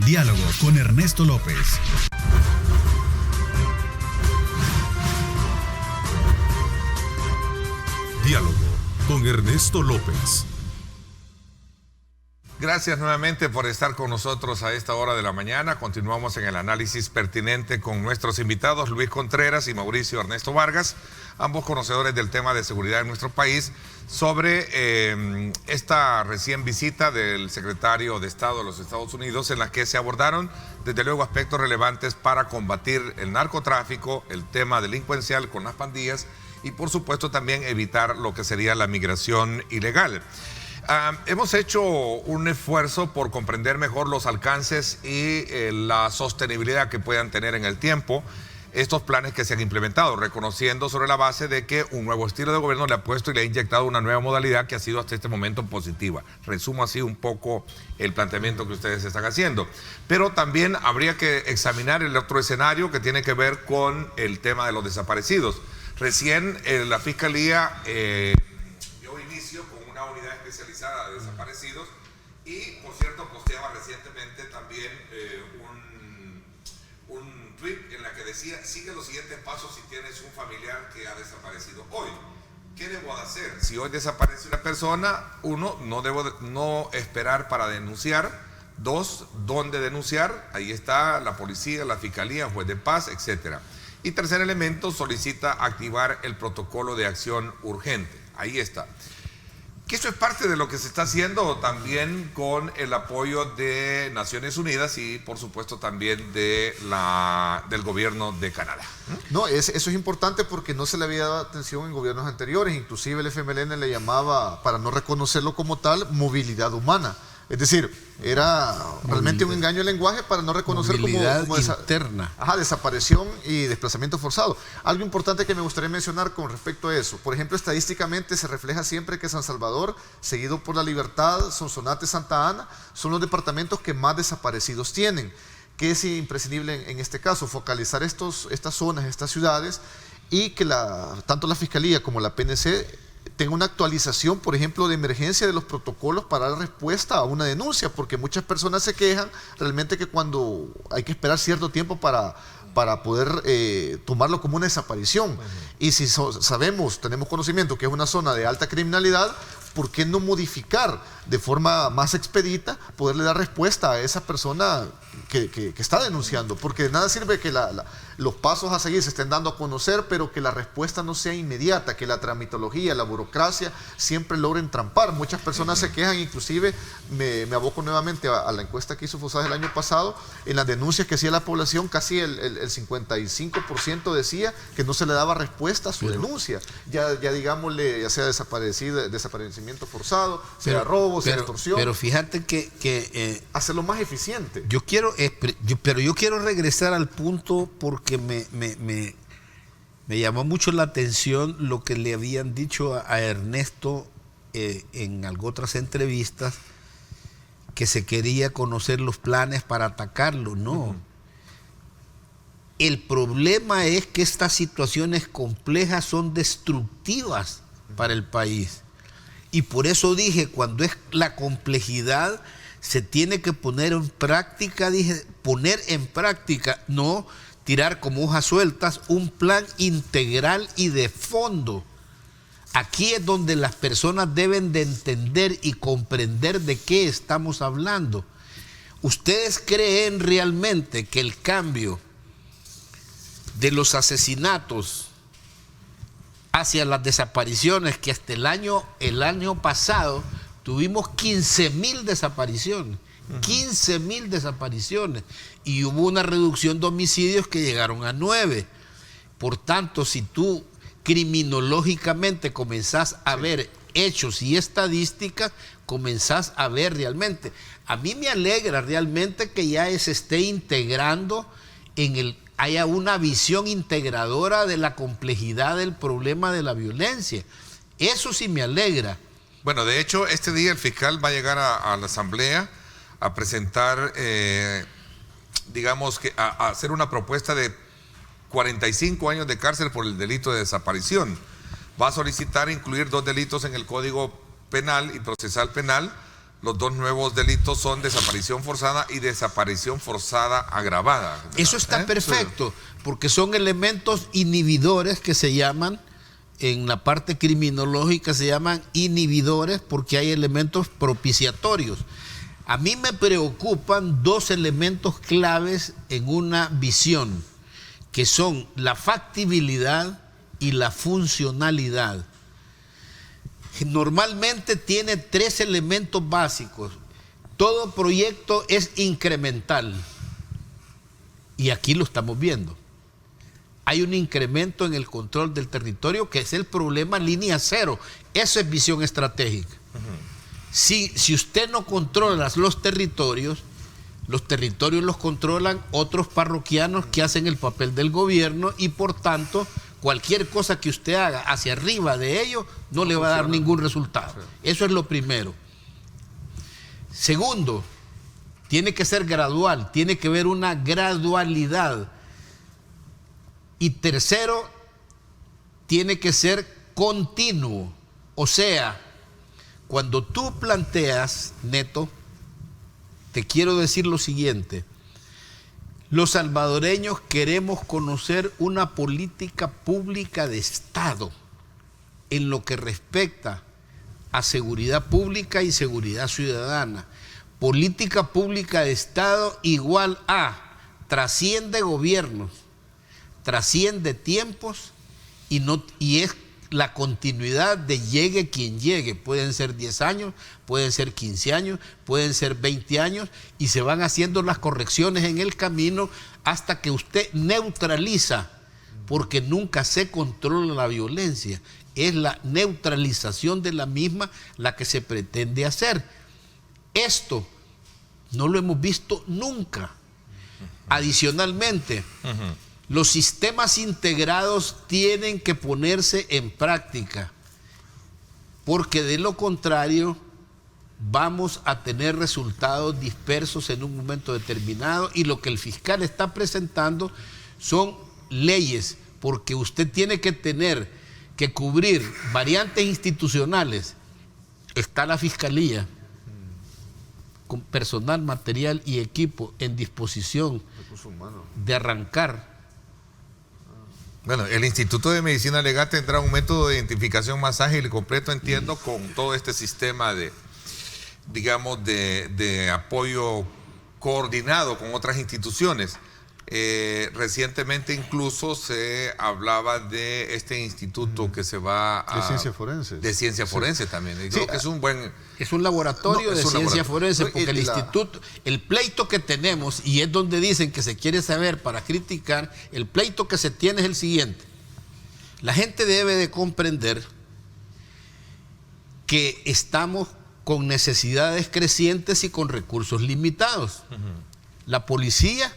[SPEAKER 5] Diálogo con Ernesto López.
[SPEAKER 1] Diálogo con Ernesto López.
[SPEAKER 2] Gracias nuevamente por estar con nosotros a esta hora de la mañana. Continuamos en el análisis pertinente con nuestros invitados Luis Contreras y Mauricio Ernesto Vargas, ambos conocedores del tema de seguridad en nuestro país, sobre esta recién visita del secretario de Estado de los Estados Unidos, en la que se abordaron desde luego aspectos relevantes para combatir el narcotráfico, el tema delincuencial con las pandillas y por supuesto también evitar lo que sería la migración ilegal. Hemos hecho un esfuerzo por comprender mejor los alcances y la sostenibilidad que puedan tener en el tiempo estos planes que se han implementado, reconociendo sobre la base de que un nuevo estilo de gobierno le ha puesto y le ha inyectado una nueva modalidad que ha sido hasta este momento positiva. Resumo así un poco el planteamiento que ustedes están haciendo. Pero también habría que examinar el otro escenario que tiene que ver con el tema de los desaparecidos. Recién la Fiscalía dio inicio con una unidad especializada de desaparecidos y, por cierto, posteaba recientemente también un tweet en la que decía: sigue los siguientes pasos si tienes un familiar que ha desaparecido hoy. ¿Qué debo de hacer? Si hoy desaparece una persona, uno, no debo no esperar para denunciar. Dos, ¿dónde denunciar? Ahí está la policía, la fiscalía, juez de paz, etcétera. Y tercer elemento, solicita activar el protocolo de acción urgente. Ahí está. Que eso es parte de lo que se está haciendo también con el apoyo de Naciones Unidas y, por supuesto, también del gobierno de Canadá.
[SPEAKER 3] No, eso es importante porque no se le había dado atención en gobiernos anteriores. Inclusive el FMLN le llamaba, para no reconocerlo como tal, movilidad humana. Es decir, era realmente un engaño de lenguaje para no reconocer como
[SPEAKER 4] interna.
[SPEAKER 3] Desaparición y desplazamiento forzado. Algo importante que me gustaría mencionar con respecto a eso. Por ejemplo, estadísticamente se refleja siempre que San Salvador, seguido por La Libertad, Sonsonate, Santa Ana, son los departamentos que más desaparecidos tienen. Que es imprescindible en este caso focalizar estas zonas, estas ciudades, y que tanto la Fiscalía como la PNC tenga una actualización, por ejemplo, de emergencia de los protocolos para dar respuesta a una denuncia, porque muchas personas se quejan realmente que cuando hay que esperar cierto tiempo para poder tomarlo como una desaparición. Y si tenemos conocimiento que es una zona de alta criminalidad, ¿por qué no modificar de forma más expedita, poderle dar respuesta a esa persona que está denunciando? Porque de nada sirve que los pasos a seguir se estén dando a conocer, pero que la respuesta no sea inmediata, que la tramitología, la burocracia siempre logren trampar. Muchas personas se quejan, inclusive me aboco nuevamente a la encuesta que hizo FOSAD el año pasado, en las denuncias que hacía la población, casi el 55% decía que no se le daba respuesta a su denuncia. Ya digámosle, ya sea desaparecimiento forzado, sea robo, sea extorsión.
[SPEAKER 4] Pero fíjate que
[SPEAKER 3] hacerlo más eficiente.
[SPEAKER 4] Yo quiero regresar al punto porque me llamó mucho la atención lo que le habían dicho a Ernesto en otras entrevistas, que se quería conocer los planes para atacarlo. No. El problema es que estas situaciones complejas son destructivas para el país. Y por eso dije, cuando es la complejidad, se tiene que poner en práctica, no tirar como hojas sueltas, un plan integral y de fondo. Aquí es donde las personas deben de entender y comprender de qué estamos hablando. ¿Ustedes creen realmente que el cambio de los asesinatos hacia las desapariciones, que hasta el año pasado tuvimos 15.000 desapariciones, 15.000 desapariciones, y hubo una reducción de homicidios que llegaron a 9? Por tanto, si tú criminológicamente comenzás a ver hechos y estadísticas, comenzás a ver realmente. A mí me alegra realmente que ya se esté integrando haya una visión integradora de la complejidad del problema de la violencia. Eso sí me alegra.
[SPEAKER 2] Bueno, de hecho, este día el fiscal va a llegar a la asamblea a presentar, a hacer una propuesta de 45 años de cárcel por el delito de desaparición. Va a solicitar incluir 2 delitos en el Código Penal y Procesal Penal. Los 2 nuevos delitos son desaparición forzada y desaparición forzada agravada.
[SPEAKER 4] Eso está perfecto, porque son elementos inhibidores que se llaman, en la parte criminológica se llaman inhibidores, porque hay elementos propiciatorios. A mí me preocupan 2 elementos claves en una visión, que son la factibilidad y la funcionalidad. Normalmente tiene 3 elementos básicos. Todo proyecto es incremental. Y aquí lo estamos viendo. Hay un incremento en el control del territorio, que es el problema línea cero. Eso es visión estratégica. Si usted no controla los territorios los controlan otros parroquianos que hacen el papel del gobierno y por tanto cualquier cosa que usted haga hacia arriba de ellos no le va a dar ningún resultado. Eso es lo primero. Segundo, tiene que ser gradual, tiene que haber una gradualidad. Y tercero, tiene que ser continuo. O sea, cuando tú planteas, Neto, te quiero decir lo siguiente: los salvadoreños queremos conocer una política pública de Estado en lo que respecta a seguridad pública y seguridad ciudadana. Política pública de Estado igual a trasciende gobiernos, trasciende tiempos y es la continuidad de llegue quien llegue. Pueden ser 10 años, pueden ser 15 años, pueden ser 20 años y se van haciendo las correcciones en el camino hasta que usted neutraliza, porque nunca se controla la violencia. Es la neutralización de la misma la que se pretende hacer. Esto no lo hemos visto nunca. Adicionalmente, los sistemas integrados tienen que ponerse en práctica, porque de lo contrario vamos a tener resultados dispersos en un momento determinado, y lo que el fiscal está presentando son leyes, porque usted tiene que tener que cubrir variantes institucionales. Está la fiscalía con personal, material y equipo en disposición de arrancar.
[SPEAKER 2] Bueno, el Instituto de Medicina Legal tendrá un método de identificación más ágil y completo, entiendo, con todo este sistema de, digamos, de apoyo coordinado con otras instituciones. Recientemente incluso se hablaba de este instituto que se va a...
[SPEAKER 3] De ciencia forense.
[SPEAKER 2] De ciencia forense también. Y creo que es un buen...
[SPEAKER 4] Es un laboratorio de ciencia forense, porque el instituto, el pleito que tenemos, y es donde dicen que se quiere saber para criticar, el pleito que se tiene es el siguiente. La gente debe de comprender que estamos con necesidades crecientes y con recursos limitados. La policía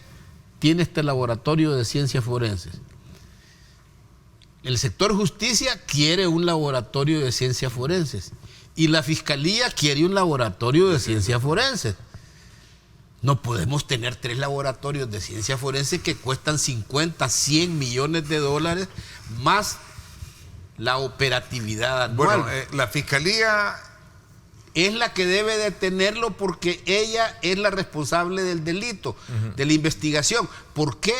[SPEAKER 4] tiene este laboratorio de ciencias forenses. El sector justicia quiere un laboratorio de ciencias forenses. Y la fiscalía quiere un laboratorio de ciencias forenses. No podemos tener 3 laboratorios de ciencias forenses que cuestan 50, 100 millones de dólares más la operatividad anual.
[SPEAKER 2] Bueno, la fiscalía
[SPEAKER 4] es la que debe de tenerlo, porque ella es la responsable del delito, de la investigación. ¿Por qué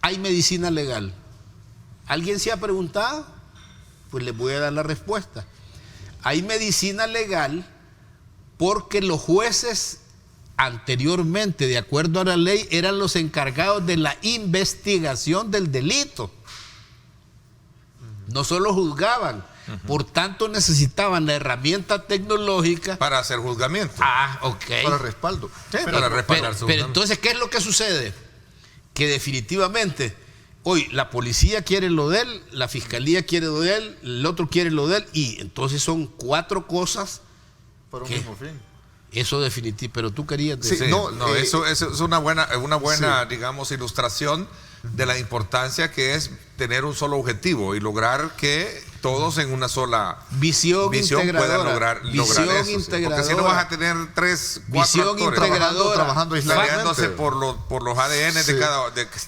[SPEAKER 4] hay medicina legal? ¿Alguien se ha preguntado? Pues les voy a dar la respuesta. Hay medicina legal porque los jueces anteriormente, de acuerdo a la ley, eran los encargados de la investigación del delito. No solo juzgaban. Por tanto, necesitaban la herramienta tecnológica
[SPEAKER 2] para hacer juzgamiento.
[SPEAKER 4] Ok.
[SPEAKER 3] Para respaldo.
[SPEAKER 2] Sí, para respaldar su...
[SPEAKER 4] Pero entonces, ¿qué es lo que sucede? Que definitivamente hoy la policía quiere lo de él, la fiscalía quiere lo de él, el otro quiere lo de él, y entonces son 4 cosas
[SPEAKER 3] para un mismo fin.
[SPEAKER 4] Eso definitivo. Pero tú querías decir...
[SPEAKER 2] Eso es una buena digamos, ilustración de la importancia que es tener un solo objetivo y lograr que todos en una sola visión puedan lograr eso. Integradora. Porque si no vas a tener 3, 4 actores
[SPEAKER 3] trabajando
[SPEAKER 2] peleándose por los ADN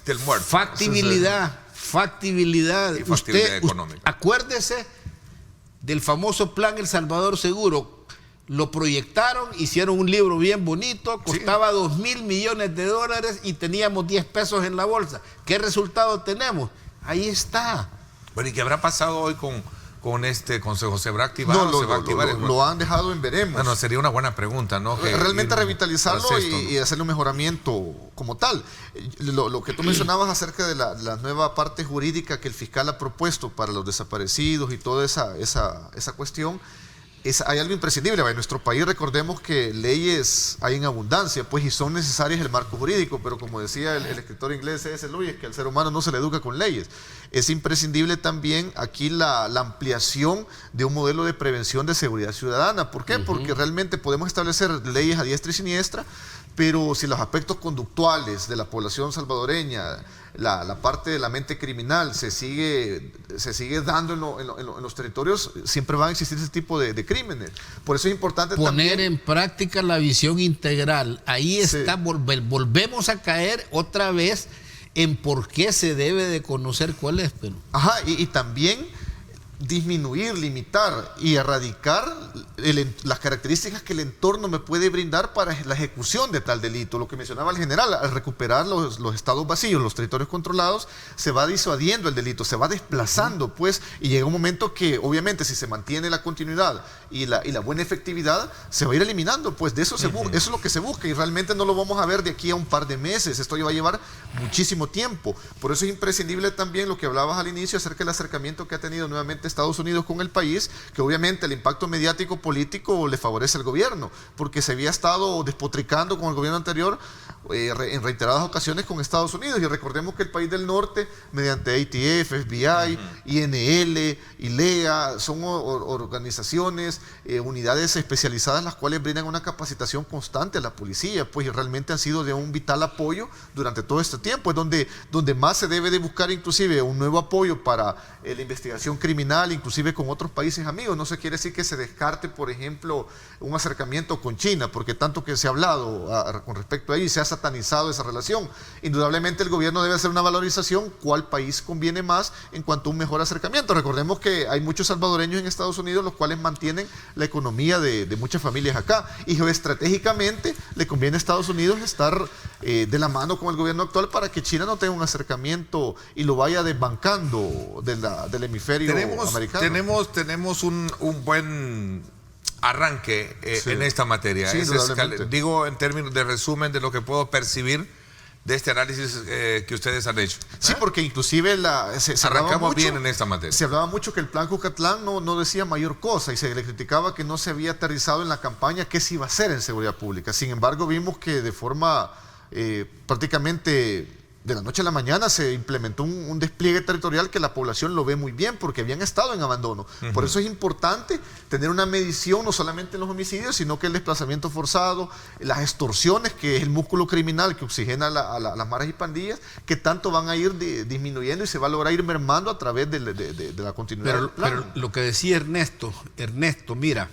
[SPEAKER 2] del muerto.
[SPEAKER 4] Factibilidad.
[SPEAKER 2] Y factibilidad económica.
[SPEAKER 4] Acuérdese del famoso plan El Salvador Seguro. Lo proyectaron, hicieron un libro bien bonito, costaba 2,000 millones de dólares y teníamos 10 pesos en la bolsa. ¿Qué resultado tenemos? Ahí está.
[SPEAKER 2] Bueno, ¿y qué habrá pasado hoy con Consejo? ¿Se habrá activado? ¿Se va a activar?
[SPEAKER 3] Lo han dejado en veremos.
[SPEAKER 2] Bueno, sería una buena pregunta, ¿no?
[SPEAKER 3] Realmente revitalizarlo y hacerle un mejoramiento como tal. Lo que tú mencionabas acerca de la nueva parte jurídica que el fiscal ha propuesto para los desaparecidos y toda esa cuestión, hay algo imprescindible. En nuestro país, recordemos que leyes hay en abundancia, pues, y son necesarias el marco jurídico, pero como decía el escritor inglés C.S. Lewis, que al ser humano no se le educa con leyes. es imprescindible también aquí la ampliación de un modelo de prevención de seguridad ciudadana. ¿Por qué? Porque realmente podemos establecer leyes a diestra y siniestra, pero si los aspectos conductuales de la población salvadoreña, la parte de la mente criminal se sigue dando en los territorios, siempre van a existir ese tipo de crímenes. Por eso es importante
[SPEAKER 4] poner
[SPEAKER 3] también
[SPEAKER 4] en práctica la visión integral. Ahí está, volvemos a caer otra vez en por qué se debe de conocer cuál es. Pero
[SPEAKER 3] Ajá, y también disminuir, limitar y erradicar las características que el entorno me puede brindar para la ejecución de tal delito. Lo que mencionaba el general, al recuperar los estados vacíos, los territorios controlados, se va disuadiendo el delito, se va desplazando, pues, y llega un momento que obviamente si se mantiene la continuidad y la buena efectividad, se va a ir eliminando, pues de eso eso es lo que se busca, y realmente no lo vamos a ver de aquí a un par de meses. Esto va a llevar muchísimo tiempo. Por eso es imprescindible también lo que hablabas al inicio acerca del acercamiento que ha tenido nuevamente Estados Unidos con el país, que obviamente el impacto mediático político le favorece al gobierno, porque se había estado despotricando con el gobierno anterior en reiteradas ocasiones con Estados Unidos. Y recordemos que el país del norte, mediante ATF, FBI, INL, ILEA, son organizaciones, unidades especializadas, las cuales brindan una capacitación constante a la policía, pues, y realmente han sido de un vital apoyo durante todo este tiempo. Es donde más se debe de buscar inclusive un nuevo apoyo para la investigación criminal, inclusive con otros países amigos. No se quiere decir que se descarte, por ejemplo, un acercamiento con China, porque tanto que se ha hablado con respecto a ello y se ha satanizado esa relación. Indudablemente el gobierno debe hacer una valorización cuál país conviene más en cuanto a un mejor acercamiento. Recordemos que hay muchos salvadoreños en Estados Unidos, los cuales mantienen la economía de muchas familias acá, y geoestratégicamente le conviene a Estados Unidos estar de la mano con el gobierno actual para que China no tenga un acercamiento y lo vaya desbancando del hemisferio americano.
[SPEAKER 2] Tenemos un buen arranque en esta materia.
[SPEAKER 3] Sí,
[SPEAKER 2] digo en términos de resumen de lo que puedo percibir de este análisis que ustedes han hecho.
[SPEAKER 3] Sí, porque inclusive
[SPEAKER 2] arrancamos bien en esta materia.
[SPEAKER 3] Se hablaba mucho que el plan Cucatlán no decía mayor cosa, y se le criticaba que no se había aterrizado en la campaña qué se iba a hacer en seguridad pública. Sin embargo, vimos que de forma prácticamente de la noche a la mañana se implementó un despliegue territorial que la población lo ve muy bien, porque habían estado en abandono. Por eso es importante tener una medición no solamente en los homicidios, sino que el desplazamiento forzado, las extorsiones, que es el músculo criminal que oxigena a las maras y pandillas, que tanto van a ir disminuyendo y se va a lograr ir mermando a través de la continuidad del plan.
[SPEAKER 4] Pero lo que decía Ernesto, mira,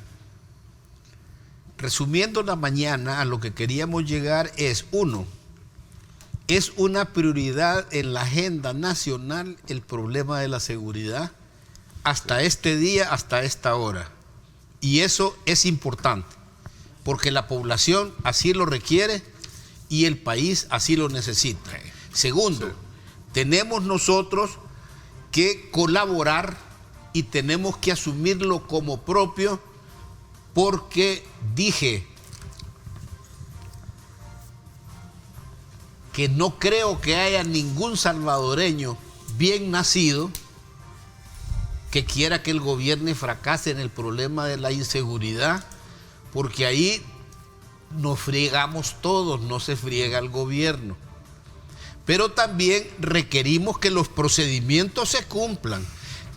[SPEAKER 4] resumiendo la mañana, a lo que queríamos llegar es, es una prioridad en la agenda nacional el problema de la seguridad hasta este día, hasta esta hora. Y eso es importante, porque la población así lo requiere y el país así lo necesita. Segundo, tenemos nosotros que colaborar y tenemos que asumirlo como propio, porque dije que no creo que haya ningún salvadoreño bien nacido que quiera que el gobierno fracase en el problema de la inseguridad, porque ahí nos friegamos todos, no se friega el gobierno. Pero también requerimos que los procedimientos se cumplan,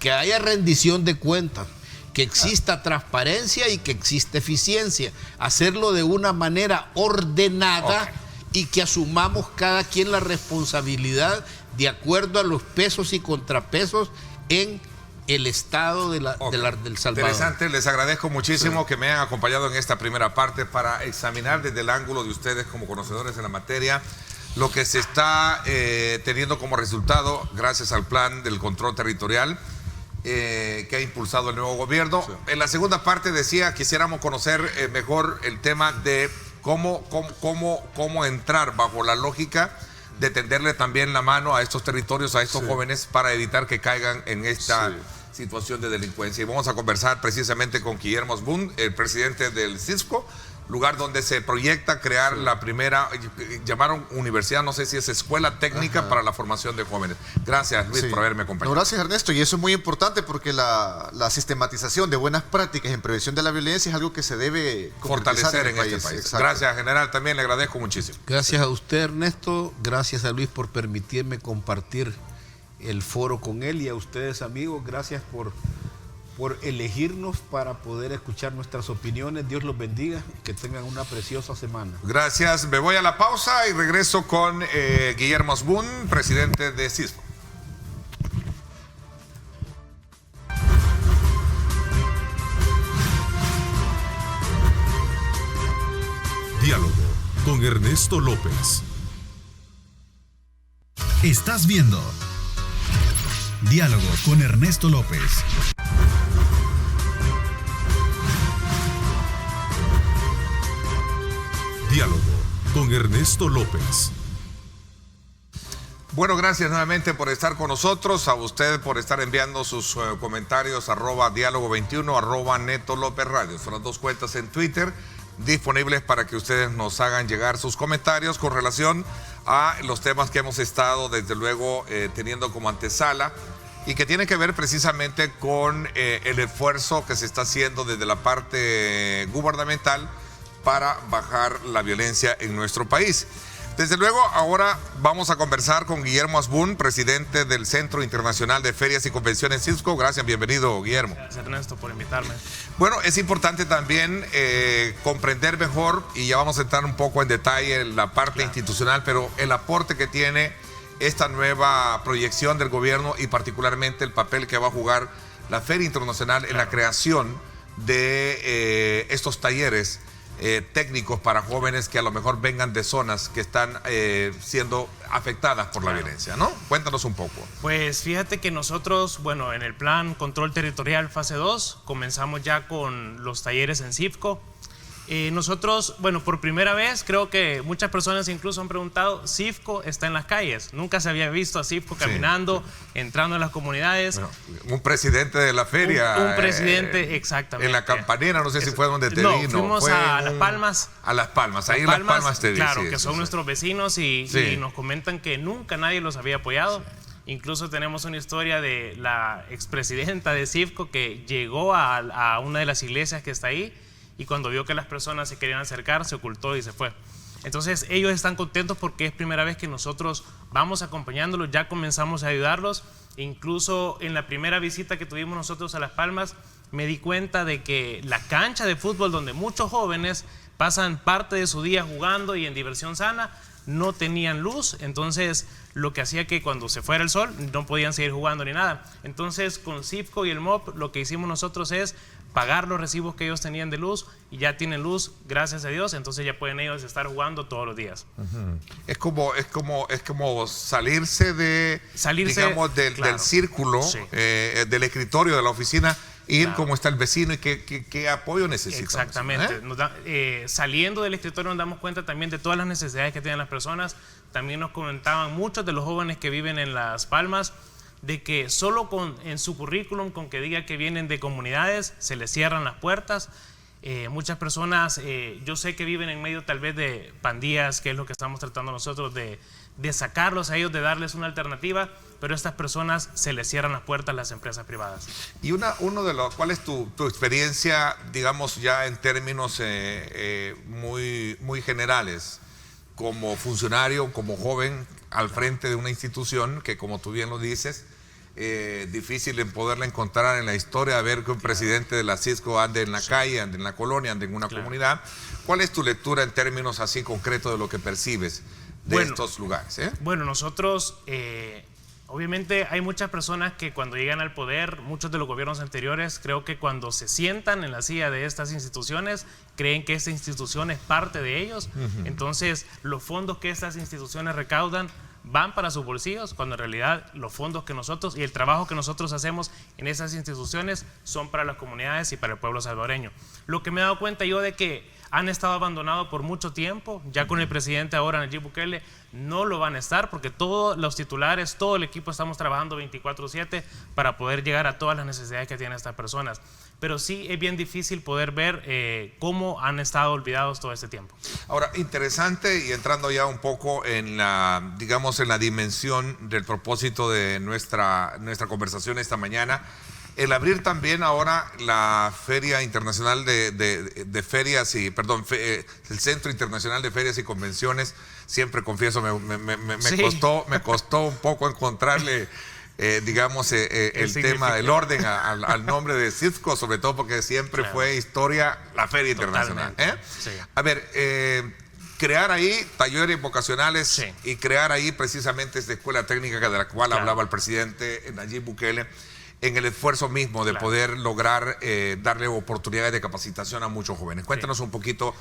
[SPEAKER 4] que haya rendición de cuentas, que exista transparencia y que exista eficiencia, hacerlo de una manera ordenada. Y que asumamos cada quien la responsabilidad de acuerdo a los pesos y contrapesos en el estado del Salvador.
[SPEAKER 2] Interesante, les agradezco muchísimo que me hayan acompañado en esta primera parte para examinar desde el ángulo de ustedes como conocedores de la materia lo que se está teniendo como resultado gracias al plan del control territorial que ha impulsado el nuevo gobierno. En la segunda parte quisiéramos conocer mejor el tema de cómo entrar bajo la lógica de tenderle también la mano a estos territorios, a estos jóvenes, para evitar que caigan en esta situación de delincuencia. Y vamos a conversar precisamente con Guillermo Asbun, el presidente del CISCO, lugar donde se proyecta crear la primera, llamaron universidad, no sé si es escuela técnica para la formación de jóvenes. Gracias, Luis, por haberme acompañado.
[SPEAKER 3] No, gracias, Ernesto, y eso es muy importante porque la sistematización de buenas prácticas en prevención de la violencia es algo que se debe
[SPEAKER 2] fortalecer en este país.
[SPEAKER 3] Exacto.
[SPEAKER 2] Gracias, general, también le agradezco muchísimo.
[SPEAKER 4] Gracias a usted, Ernesto, gracias a Luis por permitirme compartir el foro con él, y a ustedes, amigos, gracias por elegirnos para poder escuchar nuestras opiniones. Dios los bendiga, que tengan una preciosa semana.
[SPEAKER 2] Gracias, me voy a la pausa y regreso con Guillermo Asbun, presidente de CISFO.
[SPEAKER 1] Diálogo con Ernesto López.
[SPEAKER 5] Estás viendo Diálogo con Ernesto López.
[SPEAKER 1] Diálogo con Ernesto López.
[SPEAKER 2] Bueno, gracias nuevamente por estar con nosotros, a usted por estar enviando sus comentarios, @diálogo21, @Neto López Radio. Son las dos cuentas en Twitter disponibles para que ustedes nos hagan llegar sus comentarios con relación a los temas que hemos estado, desde luego, teniendo como antesala, y que tiene que ver precisamente con el esfuerzo que se está haciendo desde la parte gubernamental para bajar la violencia en nuestro país. Desde luego, ahora vamos a conversar con Guillermo Asbun, presidente del Centro Internacional de Ferias y Convenciones CIFCO. Gracias, bienvenido, Guillermo.
[SPEAKER 6] Gracias, Ernesto, por invitarme.
[SPEAKER 2] Bueno, es importante también comprender mejor, y ya vamos a entrar un poco en detalle en la parte institucional, pero el aporte que tiene esta nueva proyección del gobierno y particularmente el papel que va a jugar la Feria Internacional en la creación de estos talleres técnicos para jóvenes que a lo mejor vengan de zonas que están siendo afectadas por la violencia, ¿no? Cuéntanos un poco.
[SPEAKER 6] Pues fíjate que nosotros, bueno, en el plan Control Territorial fase 2, comenzamos ya con los talleres en CIFCO. Nosotros, bueno, por primera vez, creo que muchas personas incluso han preguntado, CIFCO está en las calles. Nunca se había visto a CIFCO caminando, entrando en las comunidades.
[SPEAKER 2] Bueno, un presidente de la feria.
[SPEAKER 6] Un presidente, exactamente.
[SPEAKER 2] En la Campanera, no sé si fue donde te
[SPEAKER 6] no,
[SPEAKER 2] vino.
[SPEAKER 6] Fuimos
[SPEAKER 2] fue
[SPEAKER 6] a Las Palmas.
[SPEAKER 2] A Las Palmas, ahí en Las Palmas te vi.
[SPEAKER 6] Claro,
[SPEAKER 2] sí,
[SPEAKER 6] que son nuestros vecinos y nos comentan que nunca nadie los había apoyado. Incluso tenemos una historia de la expresidenta de CIFCO que llegó a una de las iglesias que está ahí, y cuando vio que las personas se querían acercar, se ocultó y se fue. Entonces ellos están contentos porque es primera vez que nosotros vamos acompañándolos, ya comenzamos a ayudarlos. Incluso en la primera visita que tuvimos nosotros a Las Palmas, me di cuenta de que la cancha de fútbol donde muchos jóvenes pasan parte de su día jugando y en diversión sana, no tenían luz. Entonces lo que hacía que cuando se fuera el sol no podían seguir jugando ni nada. Entonces con CIFCO y el MOP lo que hicimos nosotros es pagar los recibos que ellos tenían de luz, y ya tienen luz, gracias a Dios, entonces ya pueden ellos estar jugando todos los días.
[SPEAKER 2] Es como salirse digamos, del círculo, del escritorio, de la oficina, ir como está el vecino y qué apoyo necesita.
[SPEAKER 6] Exactamente. Saliendo del escritorio nos damos cuenta también de todas las necesidades que tienen las personas. También nos comentaban muchos de los jóvenes que viven en Las Palmas de que solo en su currículum, con que diga que vienen de comunidades, se les cierran las puertas. Muchas personas, yo sé que viven en medio tal vez de pandillas, que es lo que estamos tratando nosotros de sacarlos a ellos, de darles una alternativa, pero a estas personas se les cierran las puertas a las empresas privadas.
[SPEAKER 2] Y ¿cuál es tu experiencia, digamos, ya en términos muy generales, como funcionario, como joven, al frente de una institución que, como tú bien lo dices, difícil en poderla encontrar en la historia, ver que un presidente de la CIFCO ande en la calle, ande en la colonia, ande en una comunidad? ¿Cuál es tu lectura en términos así concretos de lo que percibes de estos lugares?
[SPEAKER 6] Bueno, nosotros, obviamente hay muchas personas que cuando llegan al poder, muchos de los gobiernos anteriores, creo que cuando se sientan en la silla de estas instituciones, creen que esta institución es parte de ellos. Entonces, los fondos que estas instituciones recaudan van para sus bolsillos, cuando en realidad los fondos que nosotros y el trabajo que nosotros hacemos en esas instituciones son para las comunidades y para el pueblo salvadoreño. Lo que me he dado cuenta yo de que han estado abandonados por mucho tiempo, ya con el presidente ahora, Nayib Bukele, no lo van a estar, porque todos los titulares, todo el equipo estamos trabajando 24/7 para poder llegar a todas las necesidades que tienen estas personas. Pero sí es bien difícil poder ver cómo han estado olvidados todo este tiempo.
[SPEAKER 2] Ahora, interesante, y entrando ya un poco en la, digamos, en la dimensión del propósito de nuestra conversación esta mañana, el abrir también ahora la Feria Internacional de Ferias y, perdón, el Centro Internacional de Ferias y Convenciones. Siempre confieso, me costó un poco encontrarle digamos, el tema del orden al nombre de CIFCO, sobre todo porque siempre fue historia la Feria Internacional.
[SPEAKER 6] Sí.
[SPEAKER 2] A ver, crear ahí talleres vocacionales y crear ahí precisamente esta escuela técnica de la cual hablaba el presidente Nayib Bukele, en el esfuerzo mismo de poder lograr darle oportunidades de capacitación a muchos jóvenes. Cuéntanos un poquito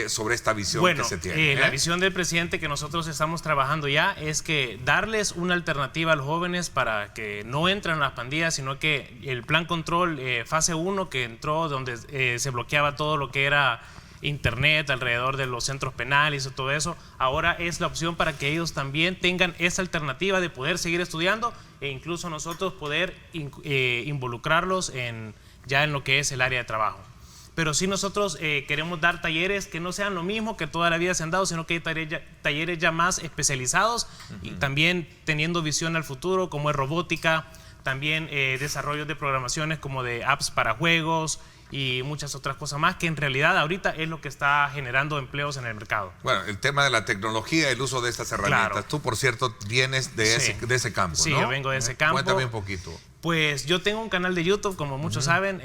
[SPEAKER 2] sobre esta visión que se tiene.
[SPEAKER 6] La visión del presidente que nosotros estamos trabajando ya es que darles una alternativa a los jóvenes para que no entren a las pandillas, sino que el plan control fase 1 que entró, donde se bloqueaba todo lo que era internet alrededor de los centros penales y todo eso, ahora es la opción para que ellos también tengan esa alternativa de poder seguir estudiando e incluso nosotros poder involucrarlos ya en lo que es el área de trabajo. Pero sí nosotros queremos dar talleres que no sean lo mismo que toda la vida se han dado, sino que hay talleres ya más especializados y también teniendo visión al futuro, como es robótica, también desarrollo de programaciones como de apps para juegos, y muchas otras cosas más, que en realidad ahorita es lo que está generando empleos en el mercado.
[SPEAKER 2] Bueno, el tema de la tecnología, el uso de estas herramientas. Claro. Tú, por cierto, vienes de ese campo, ¿no?
[SPEAKER 6] Sí, yo vengo de ese campo.
[SPEAKER 2] Cuéntame un poquito.
[SPEAKER 6] Pues yo tengo un canal de YouTube, como muchos saben,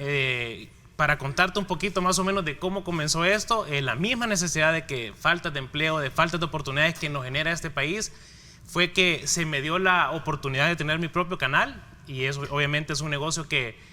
[SPEAKER 6] para contarte un poquito más o menos de cómo comenzó esto, la misma necesidad de que falta de empleo, de falta de oportunidades que nos genera este país, fue que se me dio la oportunidad de tener mi propio canal, y eso obviamente es un negocio que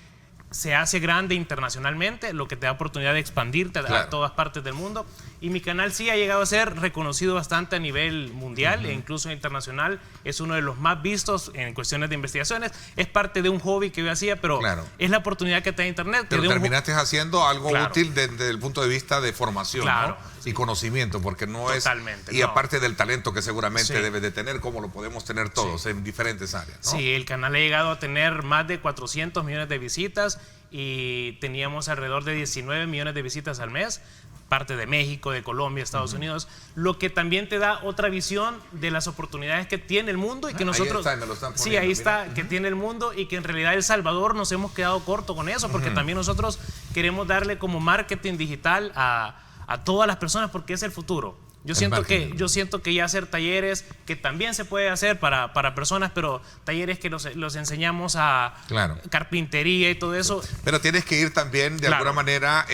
[SPEAKER 6] se hace grande internacionalmente, lo que te da oportunidad de expandirte a todas partes del mundo. Y mi canal sí ha llegado a ser reconocido bastante a nivel mundial e incluso internacional. Es uno de los más vistos en cuestiones de investigaciones. Es parte de un hobby que yo hacía, pero es la oportunidad que te da Internet.
[SPEAKER 2] Pero terminaste haciendo algo útil desde el punto de vista de formación, ¿no? Y conocimiento, porque no
[SPEAKER 6] Totalmente,
[SPEAKER 2] es... Y aparte del talento que seguramente debes de tener, como lo podemos tener todos en diferentes áreas, ¿no?
[SPEAKER 6] Sí, el canal ha llegado a tener más de 400 millones de visitas y teníamos alrededor de 19 millones de visitas al mes, parte de México, de Colombia, Estados Unidos, lo que también te da otra visión de las oportunidades que tiene el mundo y que nosotros...
[SPEAKER 2] Ahí está, me lo están poniendo,
[SPEAKER 6] sí, ahí está, que tiene el mundo y que en realidad El Salvador nos hemos quedado corto con eso, porque también nosotros queremos darle como marketing digital a todas las personas, porque es el futuro. Yo siento que ya hacer talleres, que también se puede hacer para personas, pero talleres que los enseñamos a carpintería y todo eso.
[SPEAKER 2] Pero tienes que ir también de alguna manera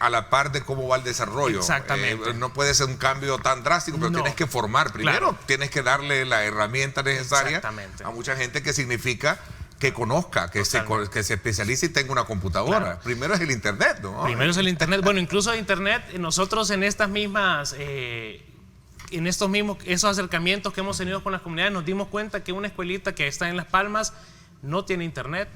[SPEAKER 2] a la par de cómo va el desarrollo.
[SPEAKER 6] Exactamente.
[SPEAKER 2] No puede ser un cambio tan drástico, pero tienes que formar primero. Tienes que darle la herramienta necesaria a mucha gente, que significa que conozca, que se especialice y tenga una computadora. Primero es el Internet, ¿no?
[SPEAKER 6] Primero es el Internet. Bueno, incluso el Internet, nosotros en estas mismas... esos acercamientos que hemos tenido con las comunidades, nos dimos cuenta que una escuelita que está en Las Palmas no tiene Internet.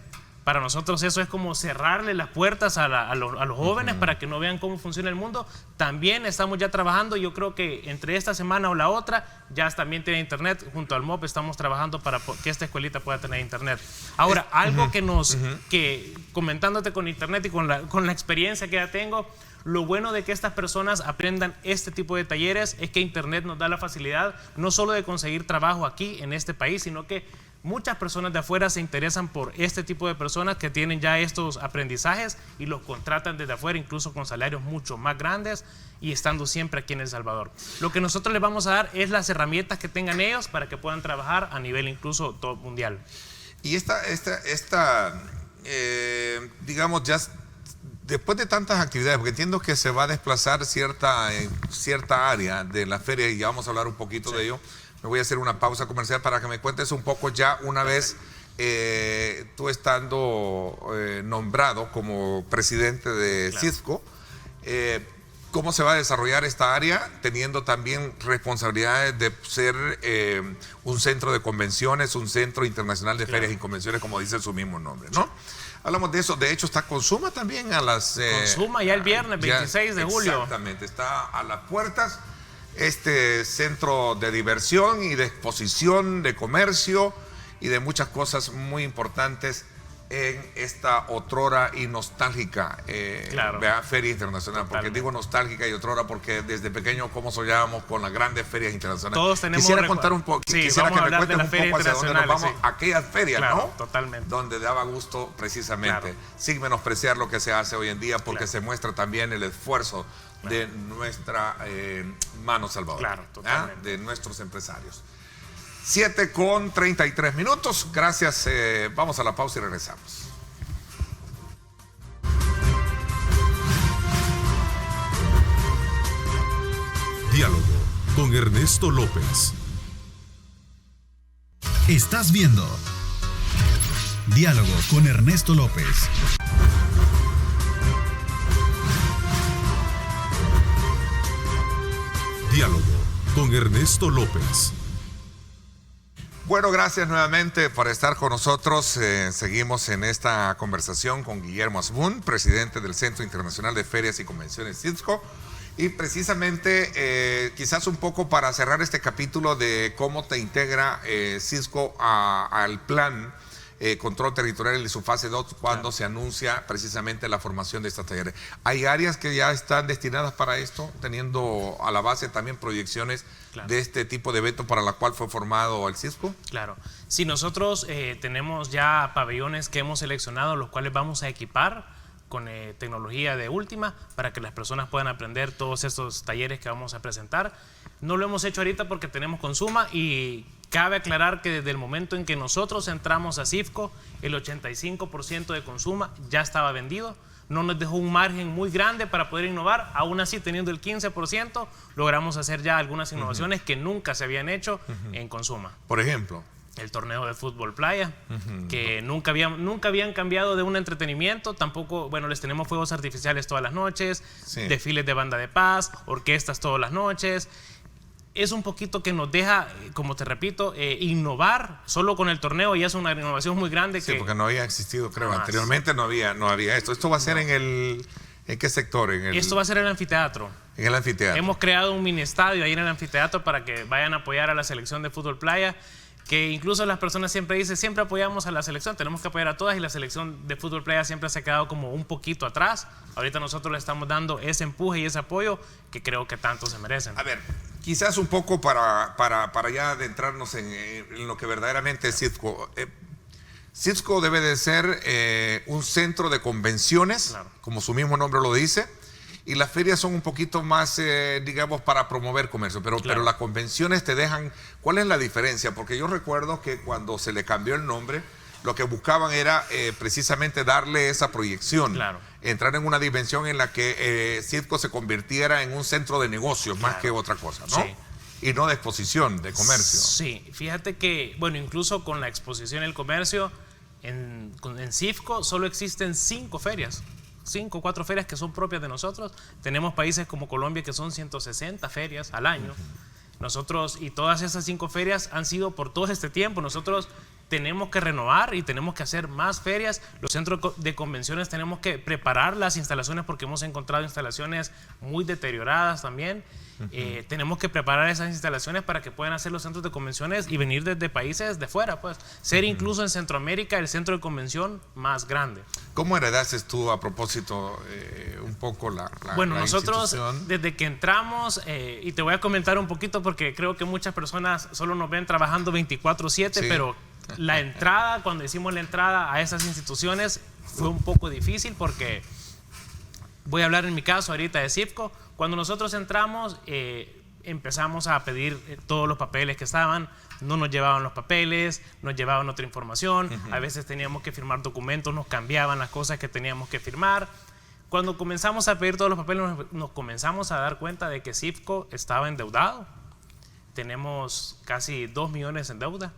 [SPEAKER 6] Para nosotros eso es como cerrarle las puertas a los jóvenes para que no vean cómo funciona el mundo. También estamos ya trabajando, yo creo que entre esta semana o la otra, ya también tiene Internet. Junto al MOP estamos trabajando para que esta escuelita pueda tener Internet. Ahora, algo que comentándote con Internet y con la experiencia que ya tengo, lo bueno de que estas personas aprendan este tipo de talleres es que Internet nos da la facilidad no solo de conseguir trabajo aquí en este país, sino que muchas personas de afuera se interesan por este tipo de personas que tienen ya estos aprendizajes y los contratan desde afuera, incluso con salarios mucho más grandes y estando siempre aquí en El Salvador. Lo que nosotros les vamos a dar es las herramientas que tengan ellos para que puedan trabajar a nivel incluso todo mundial.
[SPEAKER 2] Y digamos, ya después de tantas actividades, porque entiendo que se va a desplazar cierta área de la feria y ya vamos a hablar un poquito de ello. Me voy a hacer una pausa comercial para que me cuentes un poco ya una vez tú estando nombrado como presidente de CIFCO, cómo se va a desarrollar esta área, teniendo también responsabilidades de ser un centro de convenciones, un centro internacional de ferias y convenciones, como dice su mismo nombre, ¿no? Hablamos de eso. De hecho, está Consuma también a las...
[SPEAKER 6] Consuma ya el viernes 26 de julio.
[SPEAKER 2] Exactamente, está a las puertas. Este centro de diversión y de exposición, de comercio y de muchas cosas muy importantes en esta otrora y nostálgica feria internacional.
[SPEAKER 6] Totalmente.
[SPEAKER 2] Porque digo nostálgica y otrora porque desde pequeños como soñábamos con las grandes ferias internacionales.
[SPEAKER 6] Todos tenemos
[SPEAKER 2] quisiera contar un poco, quisiera que me cuentes un poco hacia dónde nos vamos, aquellas ferias, ¿no?
[SPEAKER 6] Totalmente.
[SPEAKER 2] Donde daba gusto precisamente, sin menospreciar lo que se hace hoy en día, porque se muestra también el esfuerzo de nuestra mano salvadora,
[SPEAKER 6] totalmente.
[SPEAKER 2] de nuestros empresarios. 7:33. Gracias. Vamos a la pausa y regresamos.
[SPEAKER 1] Diálogo con Ernesto López.
[SPEAKER 5] Estás viendo Diálogo con Ernesto López.
[SPEAKER 1] Diálogo con Ernesto López.
[SPEAKER 2] Bueno, gracias nuevamente por estar con nosotros. Seguimos en esta conversación con Guillermo Asbun, presidente del Centro Internacional de Ferias y Convenciones CIFCO. Y precisamente, quizás un poco para cerrar este capítulo de cómo te integra CIFCO al plan Control Territorial y su fase 2 cuando se anuncia precisamente la formación de estas talleres. ¿Hay áreas que ya están destinadas para esto, teniendo a la base también proyecciones de este tipo de evento para la cual fue formado el CIFCO?
[SPEAKER 6] Claro. Sí, nosotros tenemos ya pabellones que hemos seleccionado, los cuales vamos a equipar con tecnología de última para que las personas puedan aprender todos estos talleres que vamos a presentar. No lo hemos hecho ahorita porque tenemos Consuma, y cabe aclarar que desde el momento en que nosotros entramos a CIFCO, el 85% de Consuma ya estaba vendido. No nos dejó un margen muy grande para poder innovar. Aún así, teniendo el 15%, logramos hacer ya algunas innovaciones que nunca se habían hecho en Consuma.
[SPEAKER 2] Por ejemplo,
[SPEAKER 6] el torneo de fútbol playa, que nunca habían cambiado de un entretenimiento. Tampoco, bueno, les tenemos fuegos artificiales todas las noches, desfiles de banda de paz, orquestas todas las noches. Es un poquito que nos deja, como te repito, innovar. Solo con el torneo ya es una innovación muy grande.
[SPEAKER 2] Sí, porque no había existido, creo. Anteriormente no había esto. ¿Esto va a ser ¿en qué sector? Esto
[SPEAKER 6] va a ser en el anfiteatro.
[SPEAKER 2] En el anfiteatro.
[SPEAKER 6] Hemos creado un mini estadio ahí en el anfiteatro para que vayan a apoyar a la selección de fútbol playa, que incluso las personas siempre dicen, siempre apoyamos a la selección, tenemos que apoyar a todas, y la selección de fútbol playa siempre se ha quedado como un poquito atrás. Ahorita nosotros le estamos dando ese empuje y ese apoyo que creo que tanto se merecen.
[SPEAKER 2] A ver, quizás un poco para ya adentrarnos en lo que verdaderamente es CIFCO. CIFCO debe de ser un centro de convenciones, claro, como su mismo nombre lo dice, y las ferias son un poquito más, digamos, para promover comercio, pero las convenciones te dejan. ¿Cuál es la diferencia? Porque yo recuerdo que cuando se le cambió el nombre, lo que buscaban era precisamente darle esa proyección, claro, entrar en una dimensión en la que CIFCO se convirtiera en un centro de negocios, claro, más que otra cosa, ¿no? Sí. Y no de exposición, de comercio.
[SPEAKER 6] Sí, fíjate que, bueno, incluso con la exposición y el comercio, en CIFCO solo existen 5 ferias. 5 o 4 ferias que son propias de nosotros. Tenemos países como Colombia que son 160 ferias al año. Nosotros, y todas esas 5 ferias han sido por todo este tiempo. Nosotros tenemos que renovar y tenemos que hacer más ferias. Los centros de convenciones tenemos que preparar las instalaciones porque hemos encontrado instalaciones muy deterioradas también. Tenemos que preparar esas instalaciones para que puedan hacer los centros de convenciones y venir desde países de fuera, pues ser incluso en Centroamérica el centro de convención más grande.
[SPEAKER 2] ¿Cómo heredaste tú, a propósito, un poco la
[SPEAKER 6] nosotros
[SPEAKER 2] institución?
[SPEAKER 6] Desde que entramos, y te voy a comentar un poquito porque creo que muchas personas solo nos ven trabajando 24/7, pero la entrada, cuando hicimos la entrada a esas instituciones fue un poco difícil porque, voy a hablar en mi caso ahorita de CIFCO. Cuando nosotros entramos, empezamos a pedir todos los papeles que estaban. No nos llevaban los papeles, nos llevaban otra información. A veces teníamos que firmar documentos, nos cambiaban las cosas que teníamos que firmar. Cuando comenzamos a pedir todos los papeles, nos comenzamos a dar cuenta de que CIFCO estaba endeudado. Tenemos casi 2 millones en deuda.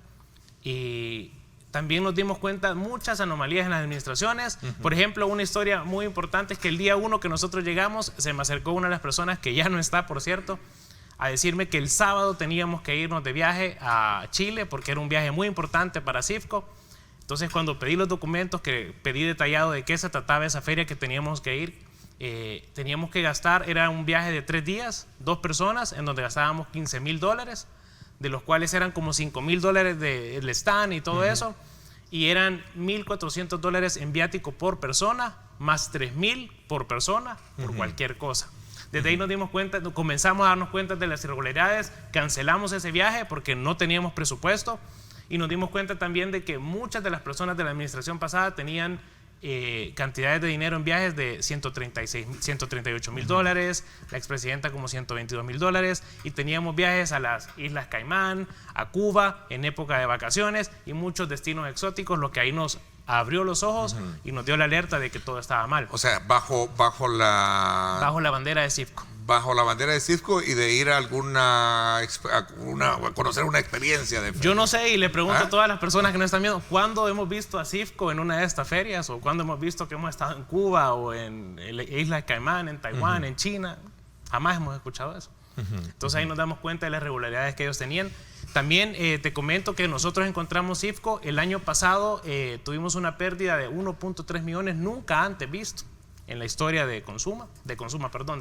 [SPEAKER 6] Y también nos dimos cuenta de muchas anomalías en las administraciones. Por ejemplo, una historia muy importante es que el día 1 que nosotros llegamos, se me acercó una de las personas, que ya no está, por cierto, a decirme que el sábado teníamos que irnos de viaje a Chile porque era un viaje muy importante para CIFCO. Entonces, cuando pedí los documentos, que pedí detallado de qué se trataba esa feria que teníamos que ir, teníamos que gastar, era un viaje de 3 días, 2 personas, en donde gastábamos $15,000, de los cuales eran como $5,000 del stand y todo eso, y eran $1,400 en viático por persona, más $3,000 por persona, por cualquier cosa. Desde ahí nos dimos cuenta, comenzamos a darnos cuenta de las irregularidades, cancelamos ese viaje porque no teníamos presupuesto, y nos dimos cuenta también de que muchas de las personas de la administración pasada tenían cantidades de dinero en viajes de 138 mil dólares, la expresidenta como 122 mil dólares, y teníamos viajes a las Islas Caimán, a Cuba en época de vacaciones y muchos destinos exóticos, lo que ahí nos abrió los ojos y nos dio la alerta de que todo estaba mal.
[SPEAKER 2] O sea, bajo
[SPEAKER 6] la bandera de Cifco.
[SPEAKER 2] Bajo la bandera de Cifco y de ir a a conocer una experiencia de feria.
[SPEAKER 6] Yo no sé, y le pregunto a todas las personas que nos están viendo, ¿cuándo hemos visto a Cifco en una de estas ferias? ¿O cuándo hemos visto que hemos estado en Cuba o en Isla de Caimán, en Taiwán, en China? Jamás hemos escuchado eso. Entonces ahí nos damos cuenta de las irregularidades que ellos tenían. También te comento que nosotros encontramos Cifco el año pasado, tuvimos una pérdida de 1.3 millones nunca antes visto en la historia de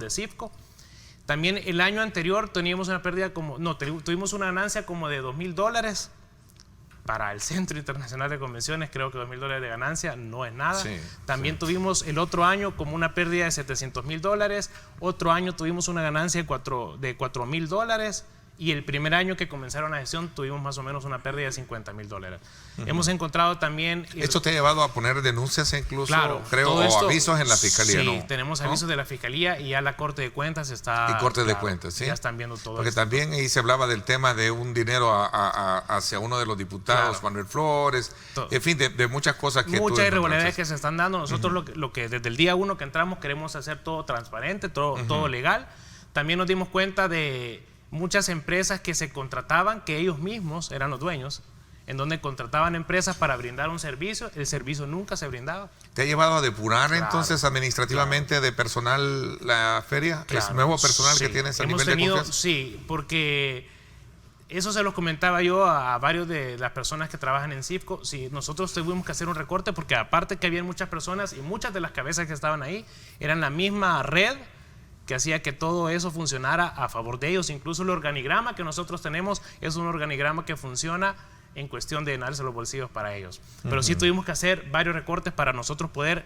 [SPEAKER 6] Cifco. También el año anterior teníamos una pérdida tuvimos una ganancia como de $2,000 para el Centro Internacional de Convenciones. Creo que $2,000 de ganancia no es nada. También tuvimos el otro año como una pérdida de $700,000. Otro año tuvimos una ganancia de $4,000. Y el primer año que comenzaron la gestión tuvimos más o menos una pérdida de $50,000. Hemos encontrado también...
[SPEAKER 2] ¿Esto te ha llevado a poner denuncias incluso,
[SPEAKER 6] claro,
[SPEAKER 2] creo, o avisos en la Fiscalía?
[SPEAKER 6] Sí,
[SPEAKER 2] ¿no?
[SPEAKER 6] tenemos avisos de la Fiscalía y ya la Corte de Cuentas está...
[SPEAKER 2] Y Corte de Cuentas, sí.
[SPEAKER 6] Ya están viendo todo.
[SPEAKER 2] Porque
[SPEAKER 6] esto.
[SPEAKER 2] también ahí se hablaba del tema de un dinero hacia uno de los diputados, Manuel Flores, en fin, de muchas cosas que...
[SPEAKER 6] Muchas irregularidades que se están dando. Nosotros lo que desde el día 1 que entramos queremos hacer todo transparente, todo legal. También nos dimos cuenta de muchas empresas que se contrataban, que ellos mismos eran los dueños, en donde contrataban empresas para brindar un servicio, el servicio nunca se brindaba.
[SPEAKER 2] ¿Te ha llevado a depurar entonces administrativamente de personal la feria? ¿Es nuevo personal que tienes a nivel de confianza?
[SPEAKER 6] Sí, porque eso se los comentaba yo a varios de las personas que trabajan en Cifco. Sí, nosotros tuvimos que hacer un recorte porque aparte que había muchas personas y muchas de las cabezas que estaban ahí eran la misma red que hacía que todo eso funcionara a favor de ellos. Incluso el organigrama que nosotros tenemos es un organigrama que funciona en cuestión de llenarse los bolsillos para ellos. Pero sí tuvimos que hacer varios recortes para nosotros poder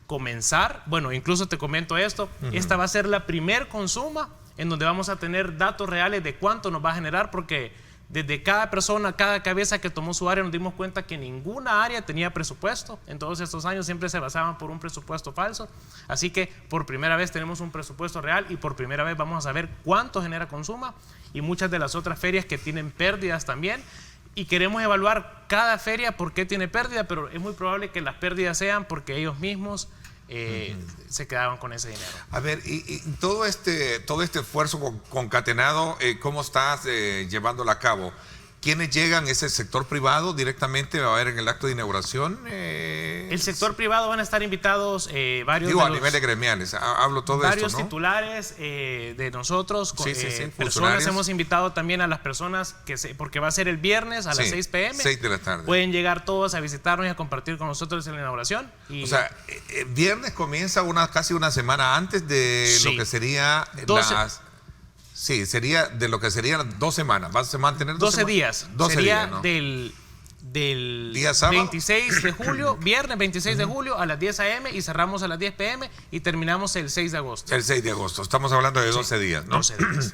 [SPEAKER 6] comenzar. Bueno, incluso te comento esto, esta va a ser la primer consuma en donde vamos a tener datos reales de cuánto nos va a generar, porque desde cada persona, cada cabeza que tomó su área nos dimos cuenta que ninguna área tenía presupuesto. En todos estos años siempre se basaban por un presupuesto falso. Así que por primera vez tenemos un presupuesto real y por primera vez vamos a saber cuánto genera Consuma y muchas de las otras ferias que tienen pérdidas también. Y queremos evaluar cada feria por qué tiene pérdida, pero es muy probable que las pérdidas sean porque ellos mismos se quedaban con ese dinero.
[SPEAKER 2] A ver, y todo este esfuerzo concatenado, ¿cómo estás llevándolo a cabo? ¿Quiénes llegan? ¿Es el sector privado directamente? ¿Va a haber en el acto de inauguración?
[SPEAKER 6] El sector privado van a estar invitados varios...
[SPEAKER 2] Digo, a nivel de gremiales, hablo todo esto, ¿no?
[SPEAKER 6] Varios titulares de nosotros, personas. Hemos invitado también a las personas, porque va a ser el viernes a las 6 p.m.
[SPEAKER 2] 6 de la tarde.
[SPEAKER 6] Pueden llegar todos a visitarnos y a compartir con nosotros en la inauguración.
[SPEAKER 2] O sea, viernes comienza casi una semana antes de lo que sería Sí, sería de lo que serían 2 semanas. ¿Vas a mantener
[SPEAKER 6] 12 días.
[SPEAKER 2] 12
[SPEAKER 6] sería
[SPEAKER 2] días, ¿no?
[SPEAKER 6] del
[SPEAKER 2] ¿Día sábado?
[SPEAKER 6] 26 de julio, viernes 26 de julio a las 10 a.m. y cerramos a las 10 p.m. y terminamos el 6 de agosto.
[SPEAKER 2] El 6 de agosto. Estamos hablando de 12 días, ¿no?
[SPEAKER 6] 12 días.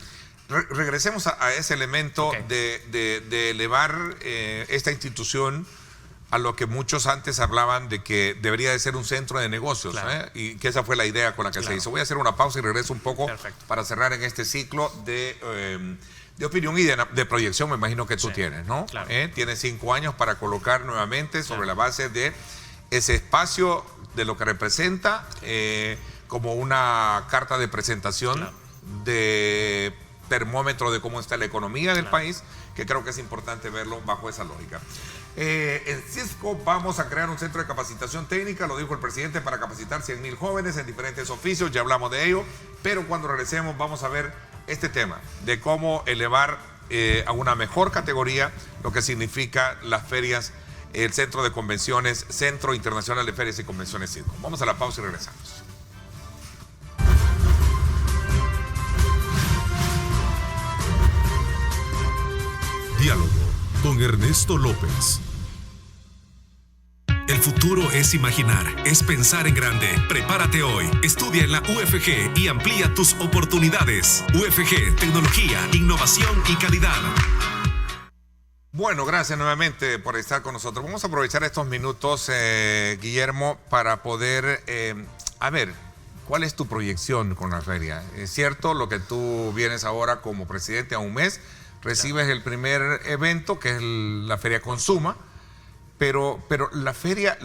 [SPEAKER 2] Regresemos a ese elemento de elevar esta institución a lo que muchos antes hablaban de que debería de ser un centro de negocios, y que esa fue la idea con la que se hizo. Voy a hacer una pausa y regreso un poco para cerrar en este ciclo de opinión y de proyección, me imagino que tú tienes, ¿no?
[SPEAKER 6] Claro.
[SPEAKER 2] Tienes 5 años para colocar nuevamente sobre la base de ese espacio, de lo que representa, como una carta de presentación de termómetro de cómo está la economía del país, que creo que es importante verlo bajo esa lógica. En Cifco vamos a crear un centro de capacitación técnica, lo dijo el presidente, para capacitar 100,000 jóvenes en diferentes oficios, ya hablamos de ello, pero cuando regresemos vamos a ver este tema de cómo elevar a una mejor categoría lo que significa las ferias, el centro de convenciones, Centro Internacional de Ferias y Convenciones Cifco. Vamos a la pausa y regresamos.
[SPEAKER 1] Diálogo con Ernesto López. El futuro es imaginar, es pensar en grande. Prepárate hoy, estudia en la UFG y amplía tus oportunidades. UFG, tecnología, innovación y calidad.
[SPEAKER 2] Bueno, gracias nuevamente por estar con nosotros. Vamos a aprovechar estos minutos, Guillermo, para poder, a ver, ¿cuál es tu proyección con la feria? Es cierto lo que tú vienes ahora como presidente a un mes, recibes el primer evento, que es la Feria Consuma, pero la feria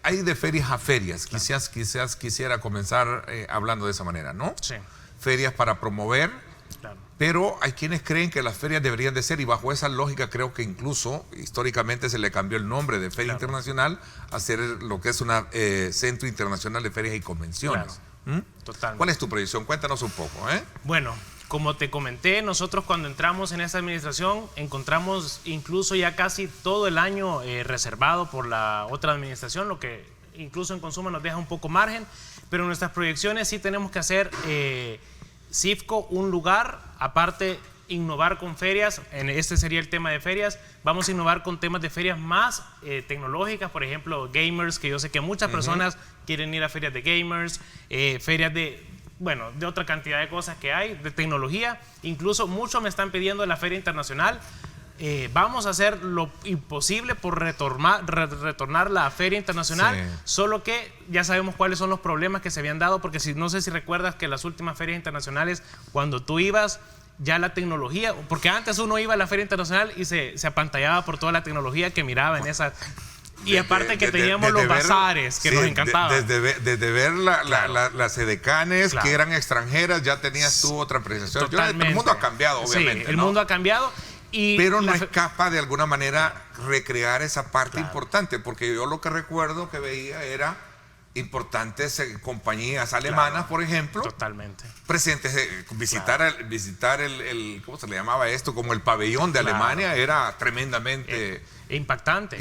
[SPEAKER 2] hay de ferias a ferias. Quizás quisiera comenzar hablando de esa manera, ¿no?
[SPEAKER 6] Sí.
[SPEAKER 2] Ferias para promover.
[SPEAKER 6] Claro.
[SPEAKER 2] Pero hay quienes creen que las ferias deberían de ser, y bajo esa lógica creo que incluso históricamente se le cambió el nombre de Feria Internacional a ser lo que es una Centro Internacional de Ferias y Convenciones.
[SPEAKER 6] Claro. Totalmente.
[SPEAKER 2] ¿Cuál es tu proyección? Cuéntanos un poco.
[SPEAKER 6] Bueno, como te comenté, nosotros cuando entramos en esta administración encontramos incluso ya casi todo el año reservado por la otra administración, lo que incluso en Consuma nos deja un poco margen, pero en nuestras proyecciones sí tenemos que hacer CIFCO un lugar, aparte innovar con ferias, este sería el tema de ferias, vamos a innovar con temas de ferias más tecnológicas, por ejemplo, gamers, que yo sé que muchas personas quieren ir a ferias de gamers, ferias de otra cantidad de cosas que hay, de tecnología, incluso muchos me están pidiendo la Feria Internacional. Vamos a hacer lo imposible por retornar la Feria Internacional, solo que ya sabemos cuáles son los problemas que se habían dado, porque no sé si recuerdas que las últimas ferias internacionales, cuando tú ibas, ya la tecnología, porque antes uno iba a la Feria Internacional y se apantallaba por toda la tecnología que miraba en esas. Y aparte que teníamos los bazares que nos encantaban.
[SPEAKER 2] Desde ver las edecanes que eran extranjeras, ya tenías tú otra apreciación. El mundo ha cambiado, obviamente.
[SPEAKER 6] Sí, el mundo ha cambiado.
[SPEAKER 2] Pero no escapa de alguna manera recrear esa parte importante, porque yo lo que recuerdo que veía era importantes compañías alemanas, por ejemplo,
[SPEAKER 6] totalmente
[SPEAKER 2] presentes, visitar el ¿cómo se le llamaba esto? Como el pabellón de Alemania era tremendamente impactante,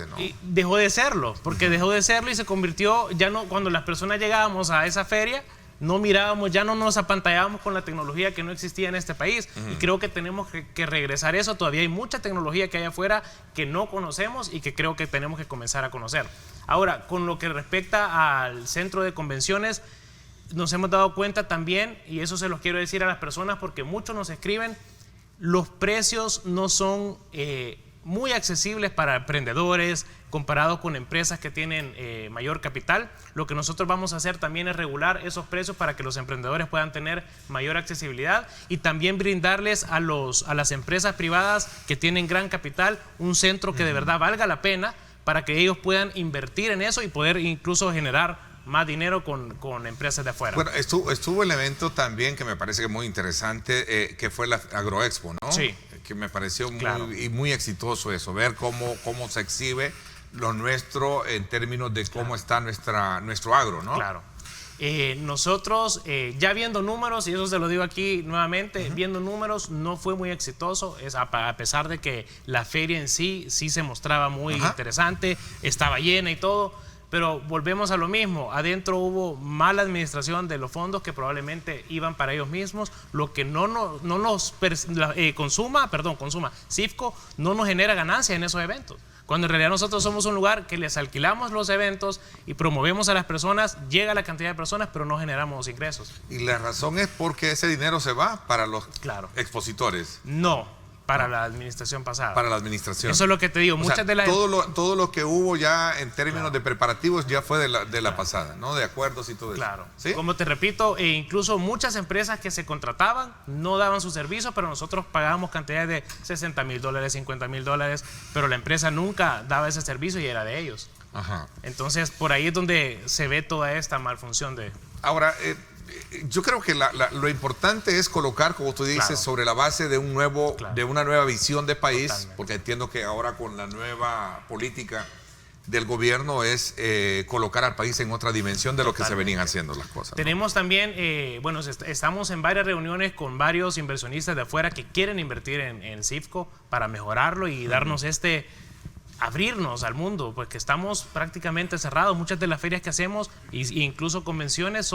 [SPEAKER 2] ¿no?
[SPEAKER 6] Y dejó de serlo, porque dejó de serlo y se convirtió, ya no, cuando las personas llegábamos a esa feria, no mirábamos, ya no nos apantallábamos con la tecnología que no existía en este país. Y creo que tenemos que regresar eso. Todavía hay mucha tecnología que hay afuera que no conocemos y que creo que tenemos que comenzar a conocer. Ahora, con lo que respecta al centro de convenciones, nos hemos dado cuenta también, y eso se los quiero decir a las personas porque muchos nos escriben, los precios no son muy accesibles para emprendedores comparados con empresas que tienen mayor capital. Lo que nosotros vamos a hacer también es regular esos precios para que los emprendedores puedan tener mayor accesibilidad y también brindarles a las empresas privadas que tienen gran capital un centro que de verdad valga la pena para que ellos puedan invertir en eso y poder incluso generar más dinero con empresas de afuera.
[SPEAKER 2] Bueno, estuvo el evento también que me parece que muy interesante, que fue la Agroexpo, ¿no?
[SPEAKER 6] Sí.
[SPEAKER 2] Que me pareció muy exitoso eso, ver cómo se exhibe lo nuestro en términos de cómo está nuestro agro, ¿no?
[SPEAKER 6] Claro. Nosotros, ya viendo números, y eso se lo digo aquí nuevamente, viendo números, no fue muy exitoso, a pesar de que la feria en sí se mostraba muy interesante, estaba llena y todo, pero volvemos a lo mismo, adentro hubo mala administración de los fondos que probablemente iban para ellos mismos, lo que Consuma, CIFCO no nos genera ganancia en esos eventos. Cuando en realidad nosotros somos un lugar que les alquilamos los eventos y promovemos a las personas, llega la cantidad de personas, pero no generamos ingresos.
[SPEAKER 2] Y la razón es porque ese dinero se va para los expositores.
[SPEAKER 6] No, para la administración pasada.
[SPEAKER 2] Para la administración.
[SPEAKER 6] Eso es lo que te digo. Muchas de las...
[SPEAKER 2] todo lo que hubo ya en términos de preparativos ya fue de la pasada, ¿no? De acuerdos y todo eso.
[SPEAKER 6] Claro.
[SPEAKER 2] ¿Sí?
[SPEAKER 6] Como te repito, incluso muchas empresas que se contrataban no daban su servicio, pero nosotros pagábamos cantidades de $60,000, $50,000, pero la empresa nunca daba ese servicio y era de ellos. Entonces, por ahí es donde se ve toda esta malfunción de...
[SPEAKER 2] Ahora, yo creo que lo importante es colocar, como tú dices, sobre la base de de una nueva visión de país, porque entiendo que ahora con la nueva política del gobierno es colocar al país en otra dimensión de lo que se venían haciendo las cosas, ¿no?
[SPEAKER 6] Tenemos también, estamos en varias reuniones con varios inversionistas de afuera que quieren invertir en CIFCO para mejorarlo y darnos abrirnos al mundo, porque estamos prácticamente cerrados. Muchas de las ferias que hacemos, e incluso convenciones,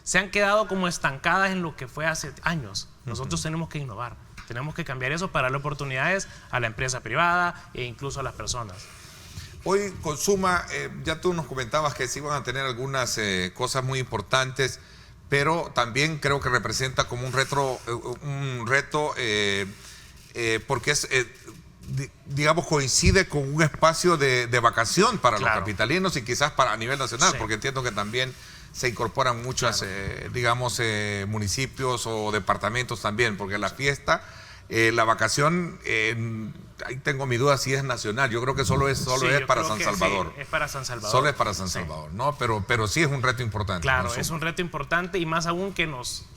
[SPEAKER 6] se han quedado como estancadas en lo que fue hace años. Nosotros tenemos que innovar, tenemos que cambiar eso para darle oportunidades a la empresa privada e incluso a las personas.
[SPEAKER 2] Hoy Consuma, ya tú nos comentabas que sí van a tener algunas cosas muy importantes, pero también creo que representa como un reto porque es, digamos, coincide con un espacio de vacación para los capitalinos y quizás para a nivel nacional, porque entiendo que también se incorporan muchos, digamos, municipios o departamentos también, porque la fiesta, la vacación, ahí tengo mi duda si es nacional. Yo creo que solo es para San Salvador.
[SPEAKER 6] Sí, es para San Salvador.
[SPEAKER 2] Solo es para San Salvador, ¿no? Pero sí es un reto importante.
[SPEAKER 6] Claro, es un reto importante y más aún que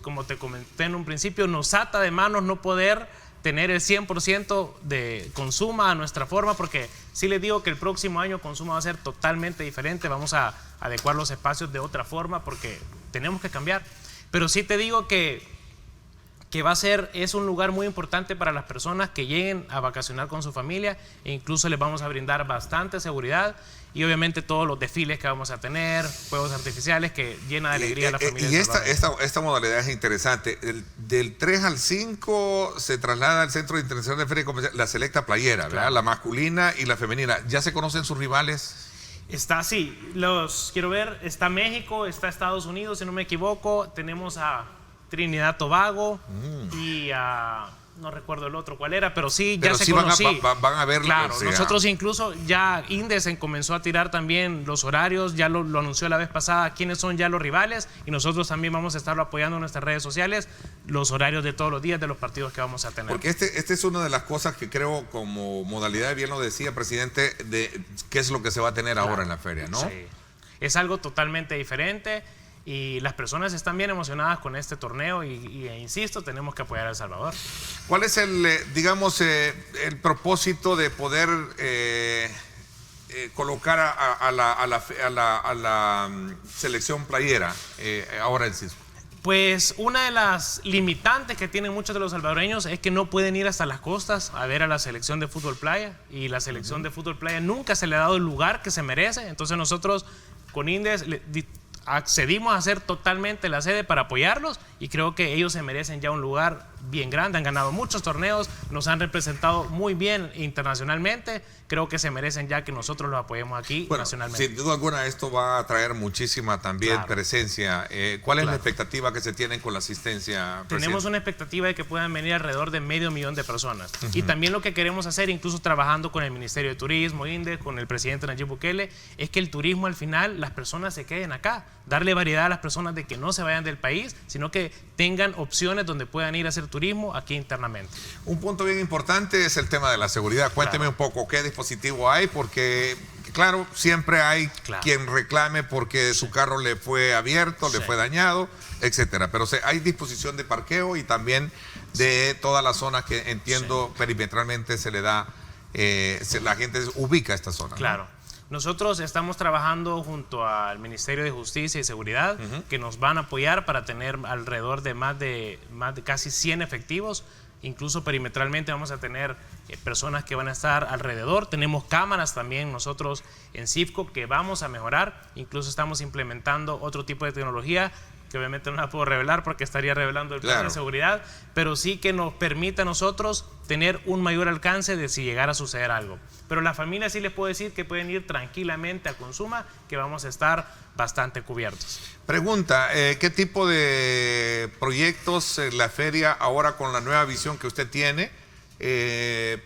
[SPEAKER 6] como te comenté en un principio, nos ata de manos no poder tener el 100% de Consuma a nuestra forma, porque sí les digo que el próximo año Consuma va a ser totalmente diferente, vamos a adecuar los espacios de otra forma porque tenemos que cambiar. Pero sí te digo que es un lugar muy importante para las personas que lleguen a vacacionar con su familia e incluso les vamos a brindar bastante seguridad y obviamente todos los desfiles que vamos a tener, fuegos artificiales que llena de alegría a la familia.
[SPEAKER 2] Y esta modalidad es interesante. Del 3 al 5 se traslada al Centro Internacional de Feria y Comercial la selecta playera, ¿verdad?
[SPEAKER 6] Claro.
[SPEAKER 2] La masculina y la femenina. ¿Ya se conocen sus rivales?
[SPEAKER 6] Está así, quiero ver, está México, está Estados Unidos, si no me equivoco, tenemos a Trinidad Tobago y a... no recuerdo el otro cuál era, pero sí, ya se conocí.
[SPEAKER 2] Van a ver.
[SPEAKER 6] Claro,
[SPEAKER 2] o sea,
[SPEAKER 6] nosotros incluso ya Indes comenzó a tirar también los horarios, ya lo anunció la vez pasada, quiénes son ya los rivales y nosotros también vamos a estarlo apoyando en nuestras redes sociales, los horarios de todos los días de los partidos que vamos a tener.
[SPEAKER 2] Porque este es una de las cosas que creo como modalidad, bien lo decía, presidente, de qué es lo que se va a tener ahora en la feria, ¿no?
[SPEAKER 6] Sí, es algo totalmente diferente. Y las personas están bien emocionadas con este torneo y insisto, tenemos que apoyar a El Salvador.
[SPEAKER 2] ¿Cuál es el propósito de poder colocar a la selección playera ahora en Cisco?
[SPEAKER 6] Pues una de las limitantes que tienen muchos de los salvadoreños es que no pueden ir hasta las costas a ver a la selección de fútbol playa y la selección de fútbol playa nunca se le ha dado el lugar que se merece. Entonces nosotros con Indes accedimos a ser totalmente la sede para apoyarlos y creo que ellos se merecen ya un lugar bien grande, han ganado muchos torneos, nos han representado muy bien internacionalmente, creo que se merecen ya que nosotros los apoyemos aquí nacionalmente.
[SPEAKER 2] Sin duda alguna esto va a traer muchísima también presencia. ¿Cuál es la expectativa que se tiene con la asistencia, presidente?
[SPEAKER 6] Tenemos una expectativa de que puedan venir alrededor de 500,000 de personas y también lo que queremos hacer, incluso trabajando con el Ministerio de Turismo, INDE, con el presidente Nayib Bukele, es que el turismo al final, las personas se queden acá, darle variedad a las personas de que no se vayan del país, sino que tengan opciones donde puedan ir a hacer turismo aquí internamente.
[SPEAKER 2] Un punto bien importante es el tema de la seguridad. Cuénteme un poco qué dispositivo hay, porque claro, siempre hay quien reclame porque su carro le fue abierto, le fue dañado, etcétera. Pero hay disposición de parqueo y también de todas las zonas que entiendo perimetralmente se le da, la gente ubica esta zona.
[SPEAKER 6] Claro.
[SPEAKER 2] ¿No?
[SPEAKER 6] Nosotros estamos trabajando junto al Ministerio de Justicia y Seguridad, que nos van a apoyar para tener alrededor de más de casi 100 efectivos. Incluso perimetralmente vamos a tener personas que van a estar alrededor. Tenemos cámaras también nosotros en Cifco que vamos a mejorar. Incluso estamos implementando otro tipo de tecnología que obviamente no la puedo revelar porque estaría revelando el plan de seguridad, pero sí que nos permite a nosotros tener un mayor alcance de si llegara a suceder algo. Pero la familia sí les puedo decir que pueden ir tranquilamente a Consuma, que vamos a estar bastante cubiertos.
[SPEAKER 2] Pregunta, ¿qué tipo de proyectos la feria ahora con la nueva visión que usted tiene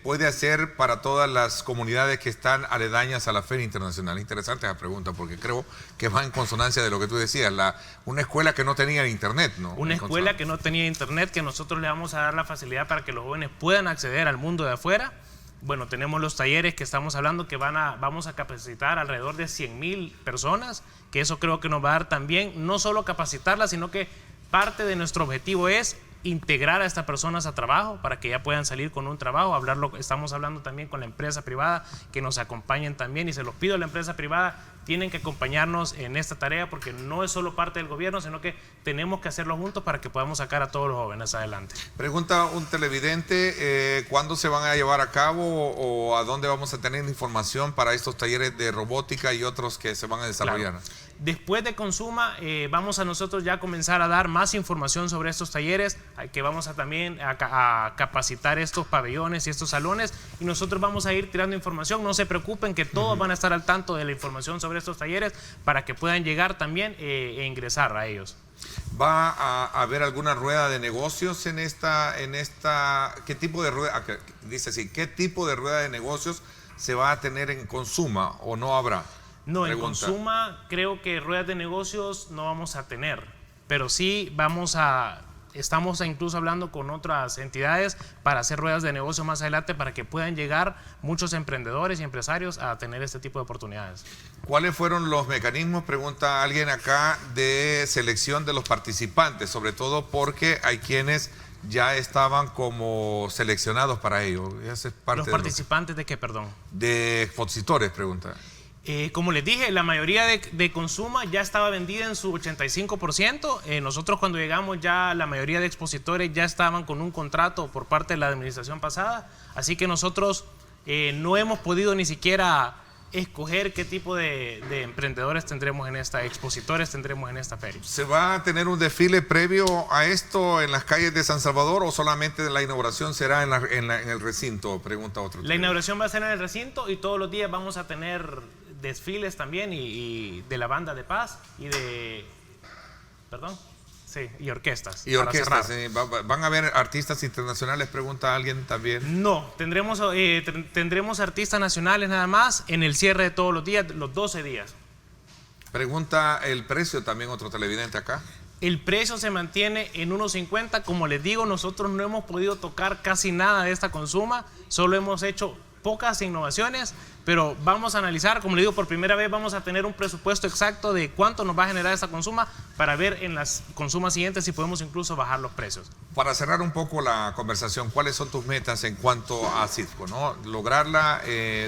[SPEAKER 2] puede hacer para todas las comunidades que están aledañas a la Feria Internacional? Interesante esa pregunta porque creo que va en consonancia de lo que tú decías, una escuela que no tenía internet, ¿no?
[SPEAKER 6] Una escuela que no tenía internet, que nosotros le vamos a dar la facilidad para que los jóvenes puedan acceder al mundo de afuera. Bueno, tenemos los talleres que estamos hablando que vamos a capacitar alrededor de 100,000 personas, que eso creo que nos va a dar también, no solo capacitarlas, sino que parte de nuestro objetivo es integrar a estas personas a trabajo para que ya puedan salir con un trabajo, estamos hablando también con la empresa privada que nos acompañen también y se los pido a la empresa privada, tienen que acompañarnos en esta tarea porque no es solo parte del gobierno, sino que tenemos que hacerlo juntos para que podamos sacar a todos los jóvenes adelante.
[SPEAKER 2] Pregunta un televidente, ¿cuándo se van a llevar a cabo o a dónde vamos a tener información para estos talleres de robótica y otros que se van a desarrollar?
[SPEAKER 6] Claro. Después de Consuma, vamos a nosotros ya comenzar a dar más información sobre estos talleres, que vamos a también a capacitar estos pabellones y estos salones, y nosotros vamos a ir tirando información. No se preocupen, que todos van a estar al tanto de la información sobre estos talleres para que puedan llegar también e ingresar a ellos.
[SPEAKER 2] ¿Va a haber alguna rueda de negocios en esta, qué tipo de rueda, dice así, qué tipo de rueda de negocios se va a tener en Consuma o no habrá?
[SPEAKER 6] No,
[SPEAKER 2] Pregunta.
[SPEAKER 6] en Consuma creo que ruedas de negocios no vamos a tener, pero sí estamos incluso hablando con otras entidades para hacer ruedas de negocio más adelante para que puedan llegar muchos emprendedores y empresarios a tener este tipo de oportunidades.
[SPEAKER 2] ¿Cuáles fueron los mecanismos, pregunta alguien acá, de selección de los participantes? Sobre todo porque hay quienes ya estaban como seleccionados para ello.
[SPEAKER 6] ¿Los participantes de qué, perdón?
[SPEAKER 2] De expositores, pregunta.
[SPEAKER 6] Como les dije, la mayoría de Consuma ya estaba vendida en su 85%. Nosotros cuando llegamos ya la mayoría de expositores ya estaban con un contrato por parte de la administración pasada. Así que nosotros no hemos podido ni siquiera escoger qué tipo de emprendedores tendremos expositores tendremos en esta feria.
[SPEAKER 2] ¿Se va a tener un desfile previo a esto en las calles de San Salvador o solamente la inauguración será en el recinto? Pregunta otro.
[SPEAKER 6] La inauguración va a ser en el recinto y todos los días vamos a tener desfiles también y de la banda de paz y de... ¿Perdón? Sí, y orquestas.
[SPEAKER 2] Y orquestas, ¿van a haber artistas internacionales? Pregunta alguien también.
[SPEAKER 6] No, tendremos artistas nacionales nada más en el cierre de todos los días, los 12 días.
[SPEAKER 2] Pregunta el precio también otro televidente acá.
[SPEAKER 6] El precio se mantiene en 1.50. Como les digo, nosotros no hemos podido tocar casi nada de esta Consuma, solo hemos hecho pocas innovaciones, pero vamos a analizar, como le digo, por primera vez vamos a tener un presupuesto exacto de cuánto nos va a generar esta Consuma para ver en las Consumas siguientes si podemos incluso bajar los precios.
[SPEAKER 2] Para cerrar un poco la conversación, ¿cuáles son tus metas en cuanto a Citgo, ¿no? Lograrla,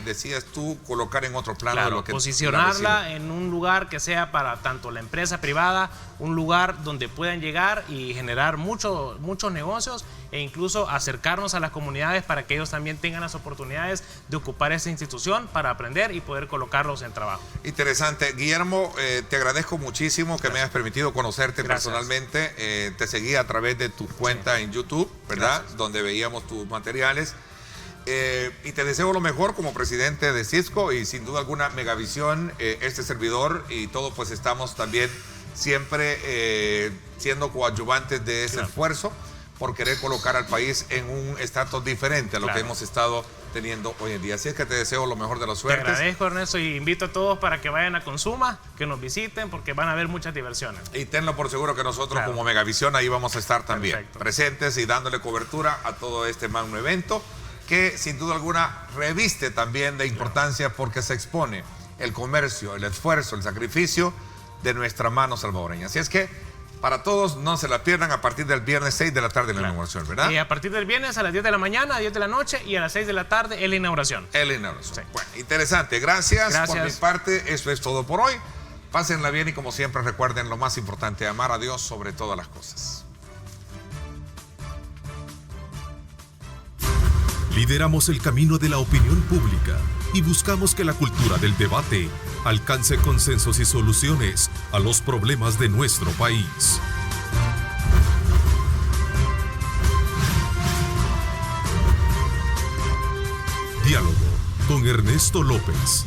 [SPEAKER 2] decías tú, colocar en otro plano,
[SPEAKER 6] claro,
[SPEAKER 2] de lo que
[SPEAKER 6] posicionarla en un lugar que sea para tanto la empresa privada, un lugar donde puedan llegar y generar muchos negocios e incluso acercarnos a las comunidades para que ellos también tengan las oportunidades de ocupar esta institución para aprender y poder colocarlos en trabajo.
[SPEAKER 2] Interesante. Guillermo, te agradezco muchísimo que me hayas permitido conocerte
[SPEAKER 6] Gracias.
[SPEAKER 2] personalmente. Te seguí a través de tu cuenta en YouTube, ¿verdad?
[SPEAKER 6] Gracias.
[SPEAKER 2] Donde veíamos tus materiales. Y te deseo lo mejor como presidente de Cisco y sin duda alguna Megavisión, este servidor y todos pues estamos también siempre siendo coadyuvantes de ese esfuerzo por querer colocar al país en un estatus diferente a lo que hemos estado teniendo hoy en día. Así es que te deseo lo mejor de las suertes.
[SPEAKER 6] Te agradezco, Ernesto, y invito a todos para que vayan a Consuma, que nos visiten, porque van a haber muchas diversiones.
[SPEAKER 2] Y tenlo por seguro que nosotros como Megavisión ahí vamos a estar también.
[SPEAKER 6] Perfecto.
[SPEAKER 2] Presentes y dándole cobertura a todo este magno evento que sin duda alguna reviste también de importancia porque se expone el comercio, el esfuerzo, el sacrificio de nuestra mano salvadoreña. Así es que para todos, no se la pierdan a partir del viernes 6 de la tarde en la inauguración, ¿verdad?
[SPEAKER 6] A partir del viernes a las 10 de la mañana, a 10 de la noche y a las 6 de la tarde en la inauguración.
[SPEAKER 2] En la inauguración. Sí. Bueno, interesante. Gracias por mi parte. Eso es todo por hoy. Pásenla bien y como siempre recuerden lo más importante, amar a Dios sobre todas las cosas.
[SPEAKER 1] Lideramos el camino de la opinión pública y buscamos que la cultura del debate alcance consensos y soluciones a los problemas de nuestro país. Diálogo con Ernesto López.